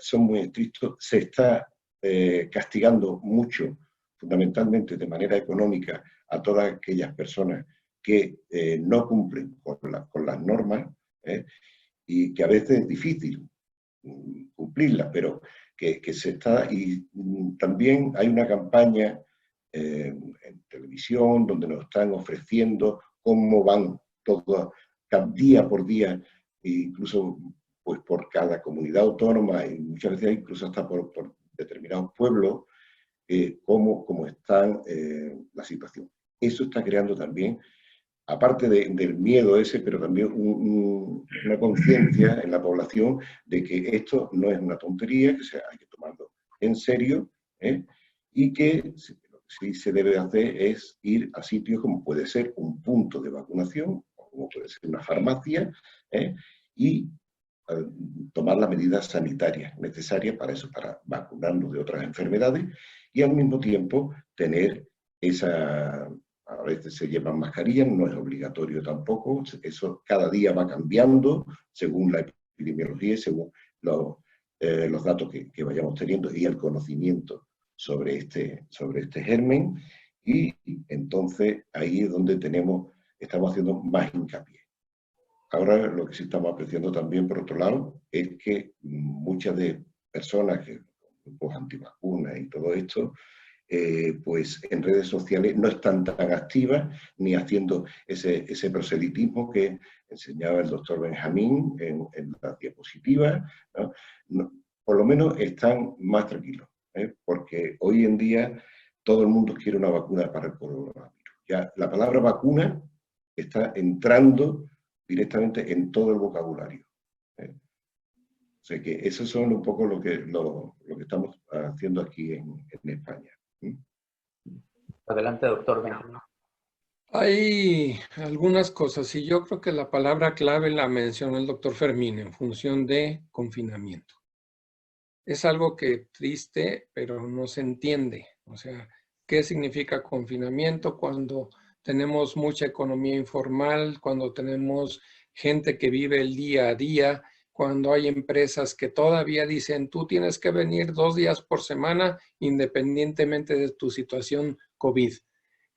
son muy estrictos, se está castigando mucho, fundamentalmente de manera económica, a todas aquellas personas que no cumplen con las normas y que a veces es difícil cumplirlas, pero que se está... Y también hay una campaña en televisión donde nos están ofreciendo cómo van todo día por día, e incluso pues por cada comunidad autónoma y muchas veces incluso hasta por determinados pueblos, cómo está la situación. Eso está creando también, aparte del miedo ese, pero también una conciencia en la población de que esto no es una tontería, que hay que tomarlo en serio, y que lo que sí se debe hacer es ir a sitios como puede ser un punto de vacunación, o como puede ser una farmacia, y tomar las medidas sanitarias necesarias para eso, para vacunarnos de otras enfermedades y al mismo tiempo tener esa... A veces se llevan mascarillas, no es obligatorio tampoco, eso cada día va cambiando según la epidemiología y según los datos que vayamos teniendo y el conocimiento sobre este germen, y entonces ahí es donde estamos haciendo más hincapié. Ahora lo que sí estamos apreciando también, por otro lado, es que muchas de personas que grupos antivacunas y todo esto, pues en redes sociales no están tan activas ni haciendo ese proselitismo que enseñaba el doctor Benjamín en la diapositiva, ¿no? Por lo menos están más tranquilos, porque hoy en día todo el mundo quiere una vacuna para el coronavirus. Ya la palabra vacuna está entrando directamente en todo el vocabulario. O sea que esos son un poco lo que estamos haciendo aquí en España. Adelante, doctor Benjamín. Hay algunas cosas y yo creo que la palabra clave la mencionó el doctor Fermín en función de confinamiento. Es algo que triste, pero no se entiende. O sea, ¿qué significa confinamiento cuando tenemos mucha economía informal, cuando tenemos gente que vive el día a día, cuando hay empresas que todavía dicen, tú tienes que venir 2 días por semana independientemente de tu situación COVID?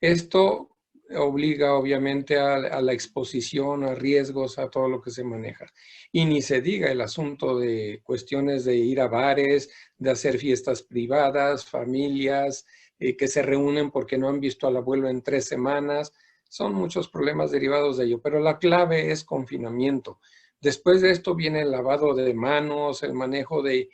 Esto obliga obviamente a la exposición, a riesgos, a todo lo que se maneja. Y ni se diga el asunto de cuestiones de ir a bares, de hacer fiestas privadas, familias que se reúnen porque no han visto al abuelo en 3 semanas. Son muchos problemas derivados de ello, pero la clave es confinamiento. Después de esto viene el lavado de manos, el manejo de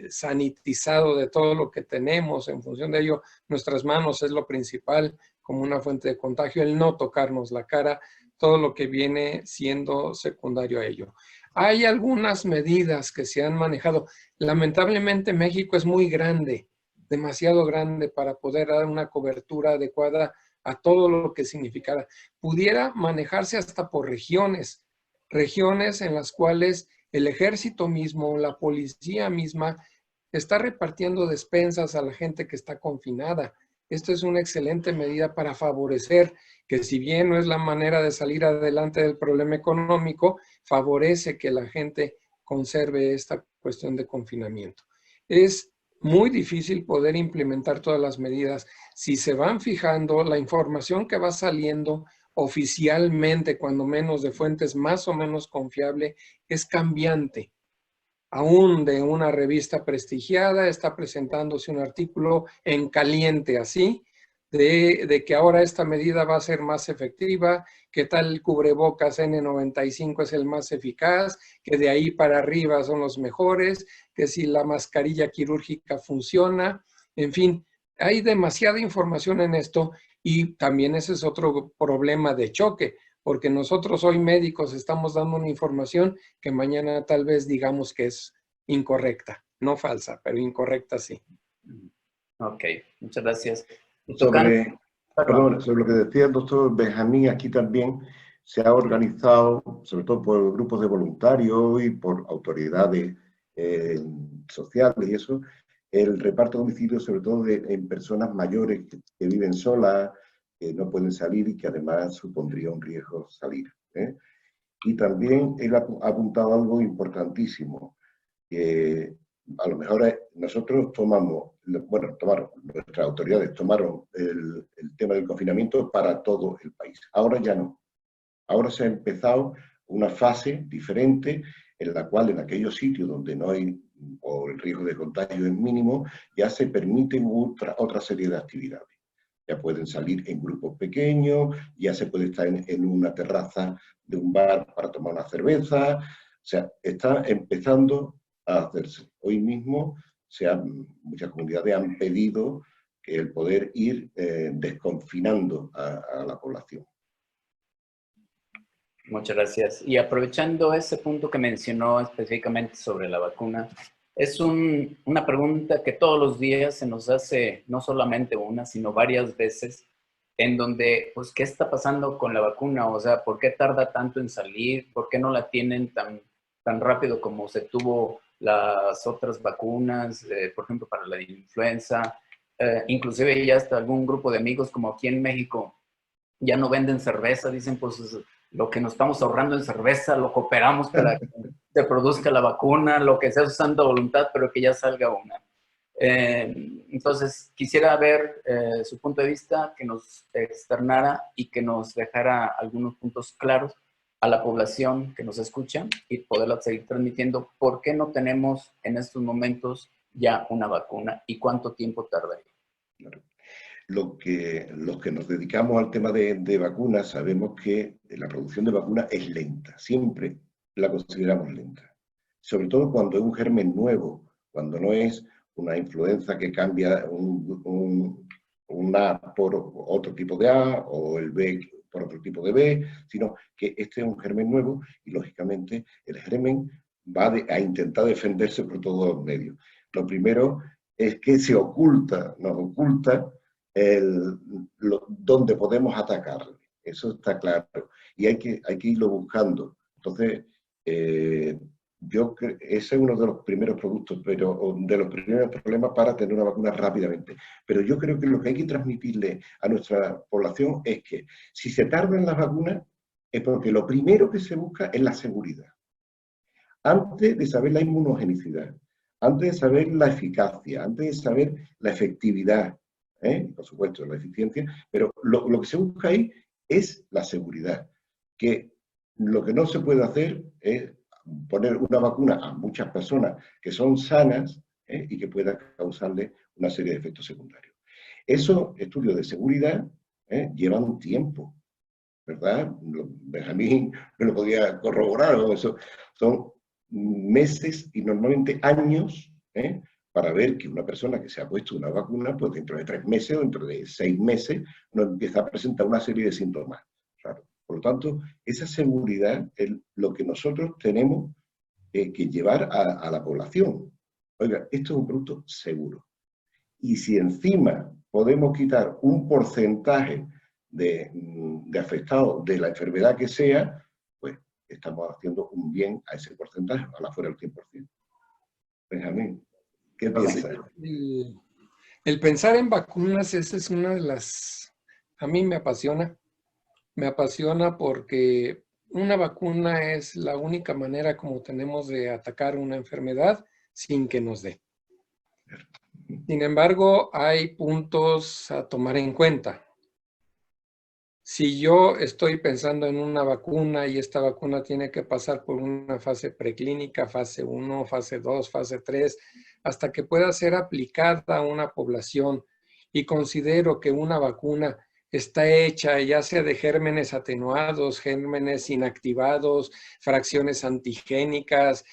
sanitizado de todo lo que tenemos. En función de ello, nuestras manos es lo principal como una fuente de contagio, el no tocarnos la cara, todo lo que viene siendo secundario a ello. Hay algunas medidas que se han manejado. Lamentablemente México es muy grande, demasiado grande para poder dar una cobertura adecuada a todo lo que significara. Pudiera manejarse hasta por regiones en las cuales el ejército mismo, la policía misma, está repartiendo despensas a la gente que está confinada. Esto es una excelente medida para favorecer que, si bien no es la manera de salir adelante del problema económico, favorece que la gente conserve esta cuestión de confinamiento. Es muy difícil poder implementar todas las medidas. Si se van fijando, la información que va saliendo oficialmente, cuando menos de fuentes más o menos confiables, es cambiante. Aún de una revista prestigiada está presentándose un artículo en caliente así, de que ahora esta medida va a ser más efectiva, que tal cubrebocas N95 es el más eficaz, que de ahí para arriba son los mejores, que si la mascarilla quirúrgica funciona, en fin, hay demasiada información en esto y también ese es otro problema de choque, porque nosotros hoy médicos estamos dando una información que mañana tal vez digamos que es incorrecta, no falsa, pero incorrecta sí. Ok, muchas gracias. Sobre lo que decía el doctor Benjamín, aquí también se ha organizado, sobre todo por grupos de voluntarios y por autoridades sociales y eso, el reparto de domicilios, sobre todo en personas mayores que viven solas, que no pueden salir y que además supondría un riesgo salir. Y también él ha apuntado algo importantísimo, que a lo mejor nosotros nuestras autoridades tomaron el tema del confinamiento para todo el país. Ahora ya no. Ahora se ha empezado una fase diferente en la cual en aquellos sitios donde no hay o el riesgo de contagio es mínimo, ya se permiten otra serie de actividades. Ya pueden salir en grupos pequeños, ya se puede estar en una terraza de un bar para tomar una cerveza, sea, está empezando a hacerse. Hoy mismo muchas comunidades han pedido que el poder ir desconfinando a la población. Muchas gracias. Y aprovechando ese punto que mencionó específicamente sobre la vacuna, es una pregunta que todos los días se nos hace, no solamente una, sino varias veces, en donde, pues, ¿qué está pasando con la vacuna? O sea, ¿por qué tarda tanto en salir? ¿Por qué no la tienen tan rápido como se tuvo las otras vacunas, por ejemplo, para la influenza? Inclusive ya hasta algún grupo de amigos, como aquí en México, ya no venden cerveza, dicen, pues lo que nos estamos ahorrando en cerveza lo cooperamos para que se produzca la vacuna, lo que sea usando voluntad, pero que ya salga una. Entonces, quisiera ver su punto de vista, que nos externara y que nos dejara algunos puntos claros a la población que nos escucha y poderla seguir transmitiendo. ¿Por qué no tenemos en estos momentos ya una vacuna y cuánto tiempo tardaría? Los que nos dedicamos al tema de vacunas sabemos que la producción de vacunas es lenta, siempre la consideramos lenta. Sobre todo cuando es un germen nuevo, cuando no es una influenza que cambia un A por otro tipo de A o el B por otro tipo de B, sino que este es un germen nuevo y lógicamente el germen va a intentar defenderse por todos los medios. Lo primero es que nos oculta donde podemos atacarle. Eso está claro. Y hay que irlo buscando. Entonces, yo creo que ese es uno de los primeros productos, pero de los primeros problemas para tener una vacuna rápidamente. Pero yo creo que lo que hay que transmitirle a nuestra población es que si se tarda en las vacunas es porque lo primero que se busca es la seguridad. Antes de saber la inmunogenicidad, antes de saber la eficacia, antes de saber la efectividad, por supuesto la eficiencia, pero lo que se busca ahí es la seguridad. Que lo que no se puede hacer es poner una vacuna a muchas personas que son sanas y que pueda causarle una serie de efectos secundarios. Esos estudios de seguridad llevan un tiempo, ¿verdad? Benjamín me lo podía corroborar, ¿no? Eso son meses y normalmente años para ver que una persona que se ha puesto una vacuna, pues dentro de 3 meses o dentro de 6 meses, no empieza a presentar una serie de síntomas. Claro. Por lo tanto, esa seguridad es lo que nosotros tenemos que llevar a la población. Oiga, esto es un producto seguro. Y si encima podemos quitar un porcentaje de afectados de la enfermedad que sea, pues estamos haciendo un bien a ese porcentaje, ojalá fuera el 100%. Benjamín, ¿qué piensas? El pensar en vacunas, esa es una de las... A mí me apasiona porque una vacuna es la única manera como tenemos de atacar una enfermedad sin que nos dé. Sin embargo, hay puntos a tomar en cuenta. Si yo estoy pensando en una vacuna y esta vacuna tiene que pasar por una fase preclínica, fase 1, fase 2, fase 3, hasta que pueda ser aplicada a una población y considero que una vacuna está hecha ya sea de gérmenes atenuados, gérmenes inactivados, fracciones antigénicas,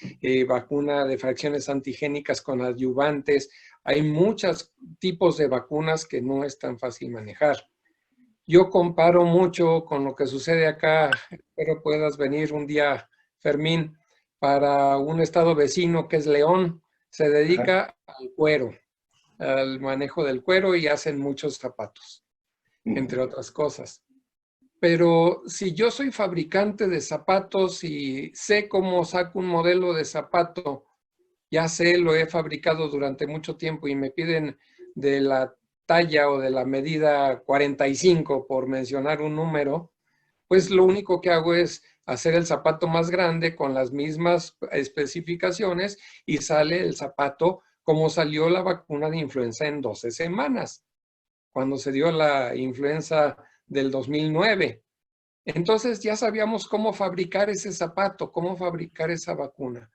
vacuna de fracciones antigénicas con adyuvantes. Hay muchos tipos de vacunas que no es tan fácil manejar. Yo comparo mucho con lo que sucede acá, espero puedas venir un día, Fermín, para un estado vecino que es León, se dedica al cuero, al manejo del cuero y hacen muchos zapatos, entre otras cosas. Pero si yo soy fabricante de zapatos y sé cómo saco un modelo de zapato, ya sé, lo he fabricado durante mucho tiempo y me piden de la talla o de la medida 45, por mencionar un número, pues lo único que hago es hacer el zapato más grande con las mismas especificaciones y sale el zapato como salió la vacuna de influenza en 12 semanas, cuando se dio la influenza del 2009. Entonces ya sabíamos cómo fabricar ese zapato, cómo fabricar esa vacuna.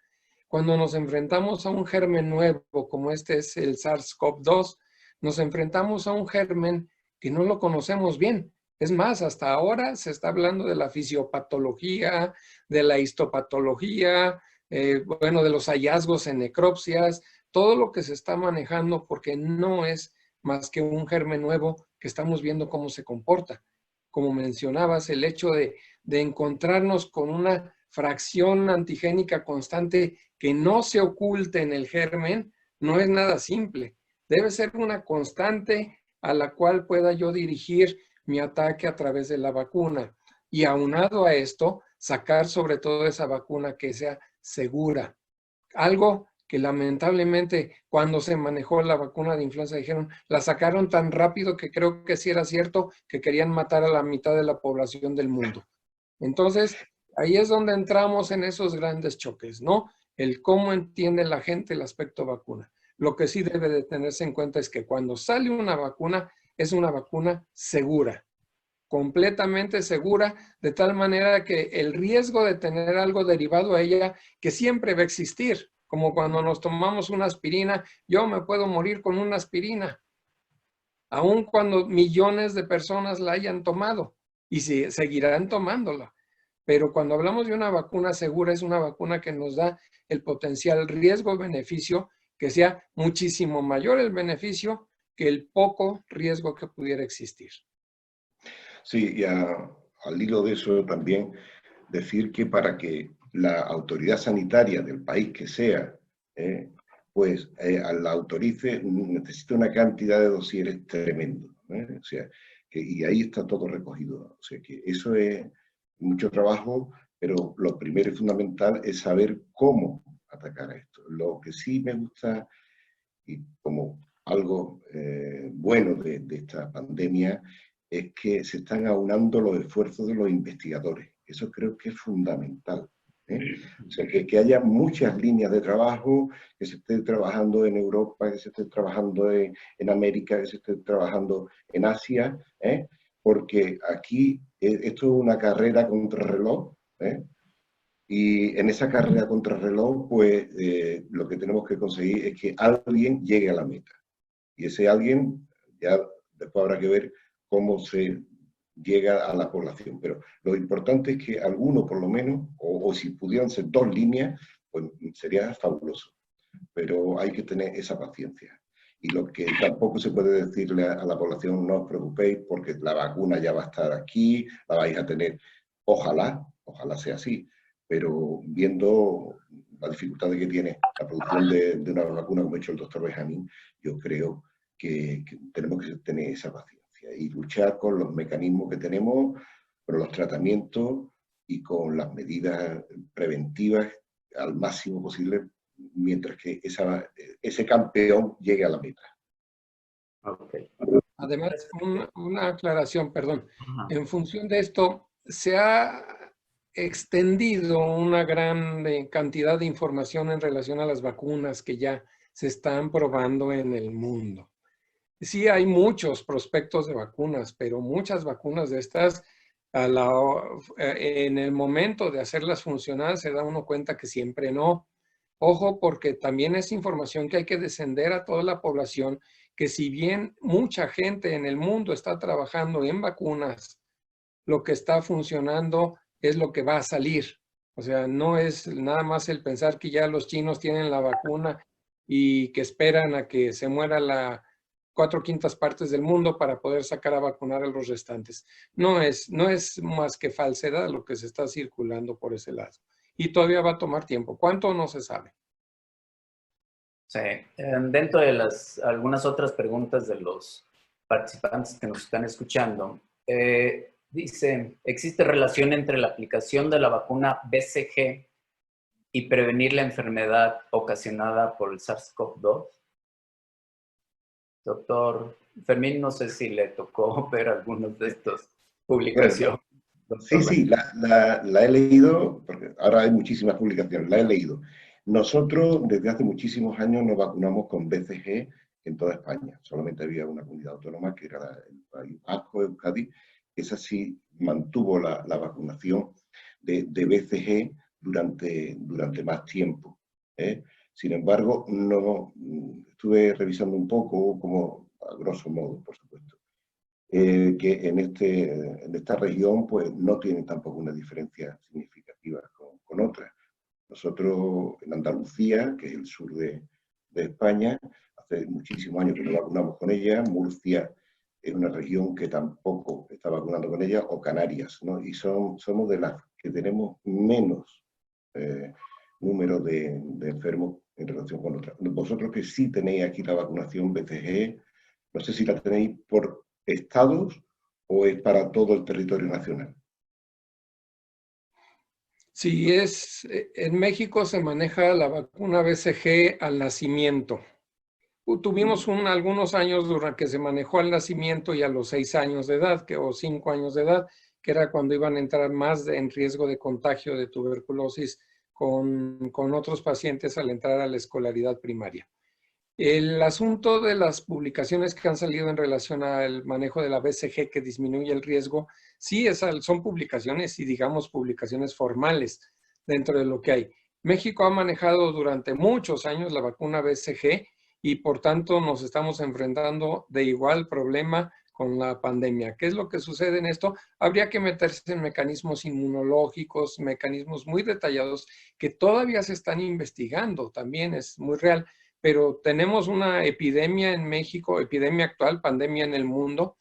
Cuando nos enfrentamos a un germen nuevo, como este es el SARS-CoV-2, nos enfrentamos a un germen que no lo conocemos bien. Es más, hasta ahora se está hablando de la fisiopatología, de la histopatología, bueno, de los hallazgos en necropsias, todo lo que se está manejando porque no es más que un germen nuevo que estamos viendo cómo se comporta. Como mencionabas, el hecho de encontrarnos con una fracción antigénica constante que no se oculte en el germen no es nada simple. Debe ser una constante a la cual pueda yo dirigir mi ataque a través de la vacuna. Y aunado a esto, sacar sobre todo esa vacuna que sea segura. Algo que lamentablemente cuando se manejó la vacuna de influenza dijeron, la sacaron tan rápido que creo que sí era cierto que querían matar a la mitad de la población del mundo. Entonces, ahí es donde entramos en esos grandes choques, ¿no? El cómo entiende la gente el aspecto vacuna. Lo que sí debe de tenerse en cuenta es que cuando sale una vacuna, es una vacuna segura, completamente segura, de tal manera que el riesgo de tener algo derivado a ella, que siempre va a existir, como cuando nos tomamos una aspirina, yo me puedo morir con una aspirina, aun cuando millones de personas la hayan tomado y seguirán tomándola. Pero cuando hablamos de una vacuna segura, es una vacuna que nos da el potencial riesgo-beneficio, que sea muchísimo mayor el beneficio que el poco riesgo que pudiera existir. Sí, y al hilo de eso también decir que para que la autoridad sanitaria del país que sea, la autorice, necesita una cantidad de dosieres tremendo. O sea, y ahí está todo recogido. O sea, que eso es mucho trabajo, pero lo primero y fundamental es saber cómo atacar a esto. Lo que sí me gusta, y como algo bueno de esta pandemia, es que se están aunando los esfuerzos de los investigadores. Eso creo que es fundamental. O sea, que haya muchas líneas de trabajo, que se esté trabajando en Europa, que se esté trabajando en América, que se esté trabajando en Asia, porque aquí esto es una carrera contra reloj, y en esa carrera contra reloj, pues lo que tenemos que conseguir es que alguien llegue a la meta. Y ese alguien, ya después habrá que ver cómo se llega a la población. Pero lo importante es que alguno, por lo menos, o si pudieran ser 2 líneas, pues sería fabuloso. Pero hay que tener esa paciencia. Y lo que tampoco se puede decirle a la población, no os preocupéis, porque la vacuna ya va a estar aquí, la vais a tener. Ojalá sea así, pero viendo la dificultad que tiene la producción de una vacuna, como ha hecho el doctor Benjamín, yo creo que tenemos que tener esa paciencia y luchar con los mecanismos que tenemos, con los tratamientos y con las medidas preventivas al máximo posible, mientras que ese campeón llegue a la meta. Okay. Además, una aclaración, perdón. Ajá. En función de esto, se ha extendido una gran cantidad de información en relación a las vacunas que ya se están probando en el mundo. Sí hay muchos prospectos de vacunas, pero muchas vacunas de estas, en el momento de hacerlas funcionar, se da uno cuenta que siempre no. Ojo, porque también es información que hay que descender a toda la población, que si bien mucha gente en el mundo está trabajando en vacunas, lo que está funcionando es lo que va a salir. O sea, no es nada más el pensar que ya los chinos tienen la vacuna y que esperan a que se muera la 4/5 partes del mundo para poder sacar a vacunar a los restantes. No es más que falsedad lo que se está circulando por ese lado. Y todavía va a tomar tiempo. ¿Cuánto? No se sabe. Sí. Dentro de algunas otras preguntas de los participantes que nos están escuchando, dice, ¿existe relación entre la aplicación de la vacuna BCG y prevenir la enfermedad ocasionada por el SARS-CoV-2? Doctor Fermín, no sé si le tocó ver algunos de estos publicaciones. Sí, la he leído, porque ahora hay muchísimas publicaciones, la he leído. Nosotros desde hace muchísimos años nos vacunamos con BCG en toda España. Solamente había una comunidad autónoma que era el País Vasco, Euskadi, que esa sí mantuvo la vacunación de BCG durante más tiempo. Sin embargo, no estuve revisando un poco, como a grosso modo, por supuesto. que en esta región pues no tienen tampoco una diferencia significativa con otras. Nosotros en Andalucía, que es el sur de España, hace muchísimos años que no vacunamos con ella. Murcia es una región que tampoco está vacunando con ella, o Canarias, ¿no? Y somos de las que tenemos menos número de enfermos en relación con otras. Vosotros que sí tenéis aquí la vacunación BCG, no sé si la tenéis por estados o es para todo el territorio nacional. Sí, en México se maneja la vacuna BCG al nacimiento. Tuvimos algunos años durante que se manejó al nacimiento y a los 6 años de edad, o 5 años de edad, que era cuando iban a entrar más en riesgo de contagio de tuberculosis con otros pacientes al entrar a la escolaridad primaria. El asunto de las publicaciones que han salido en relación al manejo de la BCG que disminuye el riesgo, sí son publicaciones y digamos publicaciones formales dentro de lo que hay. México ha manejado durante muchos años la vacuna BCG y por tanto nos estamos enfrentando de igual problema con la pandemia. ¿Qué es lo que sucede en esto? Habría que meterse en mecanismos inmunológicos, mecanismos muy detallados que todavía se están investigando, también es muy real. Pero tenemos una epidemia en México, epidemia actual, pandemia en el mundo.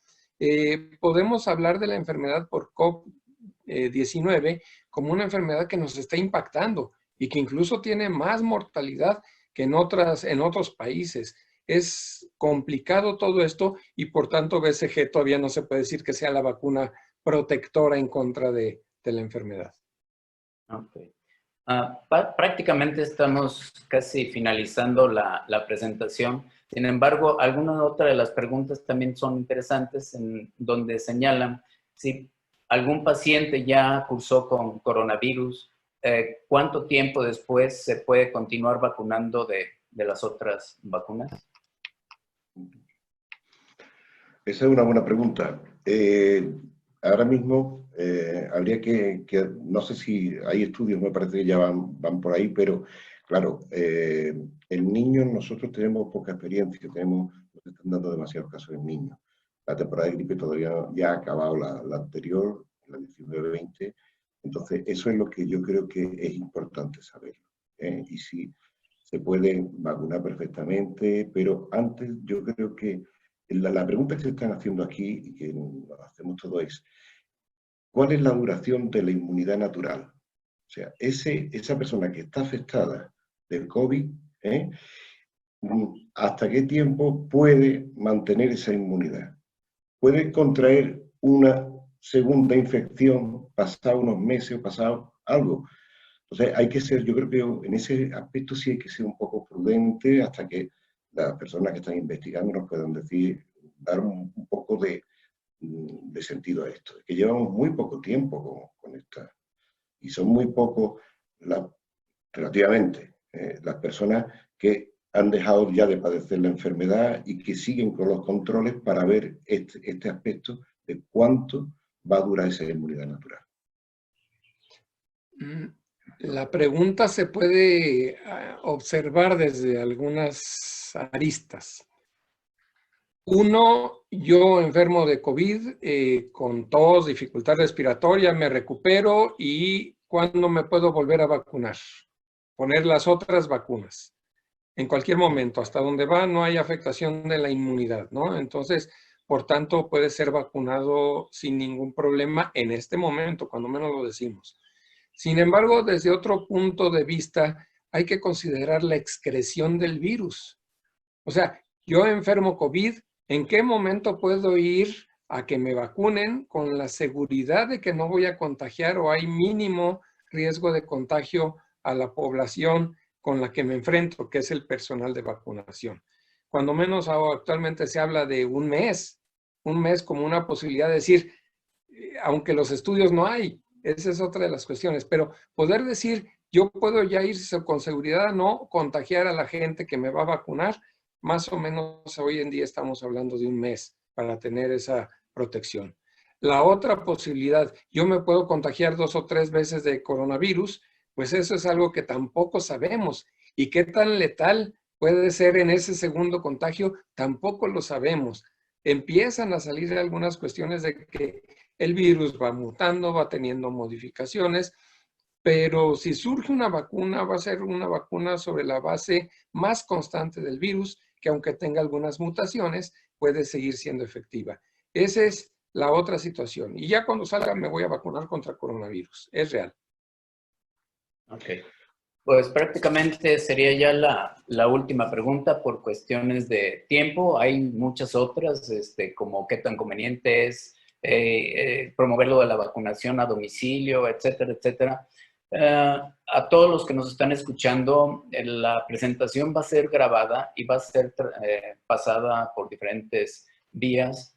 Podemos hablar de la enfermedad por COVID-19 como una enfermedad que nos está impactando y que incluso tiene más mortalidad que en otros países. Es complicado todo esto y por tanto BCG todavía no se puede decir que sea la vacuna protectora en contra de la enfermedad. Okay. Prácticamente estamos casi finalizando la presentación. Sin embargo, algunas otras de las preguntas también son interesantes, en donde señalan si algún paciente ya cursó con coronavirus, ¿cuánto tiempo después se puede continuar vacunando de las otras vacunas? Esa es una buena pregunta. Ahora mismo habría que, no sé si hay estudios, me parece que ya van por ahí, pero claro, en niños nosotros tenemos poca experiencia, nos están dando demasiados casos en niños. La temporada de gripe todavía ya ha acabado, la anterior, la 19-20, entonces eso es lo que yo creo que es importante saber. Y si se puede vacunar perfectamente, pero antes yo creo que la pregunta que se están haciendo aquí y que nos hacemos todos es, ¿cuál es la duración de la inmunidad natural? O sea, esa persona que está afectada del COVID, ¿hasta qué tiempo puede mantener esa inmunidad? ¿Puede contraer una segunda infección pasado unos meses o pasado algo? Entonces hay que ser, yo creo que en ese aspecto sí hay que ser un poco prudente hasta que las personas que están investigando nos puedan decir, dar un poco de sentido a esto. Es que llevamos muy poco tiempo con esta, y son muy pocos, relativamente, las personas que han dejado ya de padecer la enfermedad y que siguen con los controles para ver este aspecto de cuánto va a durar esa inmunidad natural. La pregunta se puede observar desde algunas aristas. Uno, yo enfermo de COVID con tos, dificultad respiratoria, me recupero y ¿cuándo me puedo volver a vacunar? Poner las otras vacunas. En cualquier momento, hasta donde va, no hay afectación de la inmunidad, ¿no? Entonces, por tanto, puede ser vacunado sin ningún problema en este momento, cuando menos lo decimos. Sin embargo, desde otro punto de vista, hay que considerar la excreción del virus. O sea, yo enfermo COVID, ¿en qué momento puedo ir a que me vacunen con la seguridad de que no voy a contagiar o hay mínimo riesgo de contagio a la población con la que me enfrento, que es el personal de vacunación? Cuando menos actualmente se habla de un mes como una posibilidad de decir, aunque los estudios no hay, esa es otra de las cuestiones, pero poder decir, yo puedo ya ir con seguridad, no contagiar a la gente que me va a vacunar, más o menos hoy en día estamos hablando de un mes para tener esa protección. La otra posibilidad, yo me puedo contagiar 2 o 3 veces de coronavirus, pues eso es algo que tampoco sabemos. ¿Y qué tan letal puede ser en ese segundo contagio? Tampoco lo sabemos. empiezan a salir algunas cuestiones de que el virus va mutando, va teniendo modificaciones, pero si surge una vacuna, va a ser una vacuna sobre la base más constante del virus, que aunque tenga algunas mutaciones, puede seguir siendo efectiva. Esa es la otra situación. Y ya cuando salga me voy a vacunar contra coronavirus. Es real. Ok. Pues prácticamente sería ya la última pregunta por cuestiones de tiempo. Hay muchas otras, como qué tan conveniente es promover lo de la vacunación a domicilio, etcétera, etcétera. A todos los que nos están escuchando, la presentación va a ser grabada y va a ser pasada por diferentes vías.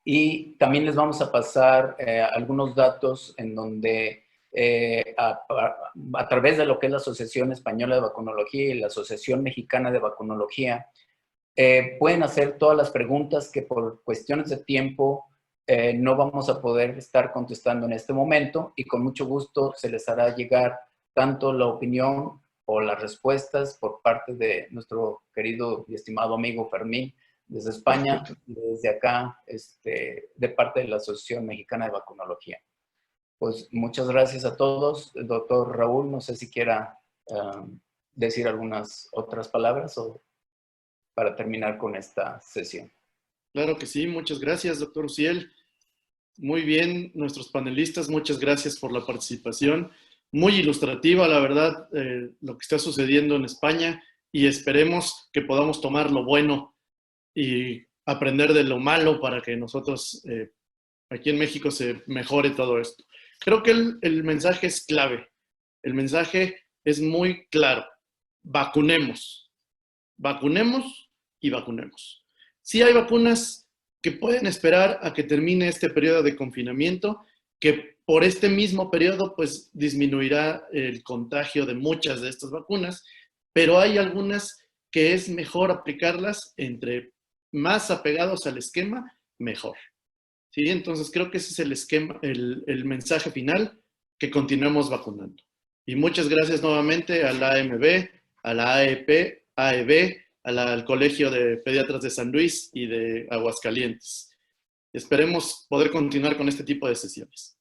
Y también les vamos a pasar algunos datos en donde a través de lo que es la Asociación Española de Vacunología y la Asociación Mexicana de Vacunología, pueden hacer todas las preguntas que por cuestiones de tiempo no vamos a poder estar contestando en este momento, y con mucho gusto se les hará llegar tanto la opinión o las respuestas por parte de nuestro querido y estimado amigo Fermín desde España, desde acá, de parte de la Asociación Mexicana de Vacunología. Pues muchas gracias a todos. El doctor Raúl, no sé si quiera decir algunas otras palabras o para terminar con esta sesión. Claro que sí, muchas gracias, doctor Uziel. Muy bien, nuestros panelistas, muchas gracias por la participación. Muy ilustrativa, la verdad, lo que está sucediendo en España, y esperemos que podamos tomar lo bueno y aprender de lo malo para que nosotros aquí en México se mejore todo esto. Creo que el mensaje es clave. El mensaje es muy claro. Vacunemos. Vacunemos y vacunemos. Sí hay vacunas que pueden esperar a que termine este periodo de confinamiento, que por este mismo periodo pues disminuirá el contagio de muchas de estas vacunas, pero hay algunas que es mejor aplicarlas entre más apegados al esquema, mejor. ¿Sí? Entonces creo que ese es el esquema, el mensaje final, que continuemos vacunando. Y muchas gracias nuevamente a la AMB, a la AEP, AEB, al Colegio de Pediatras de San Luis y de Aguascalientes. Esperemos poder continuar con este tipo de sesiones.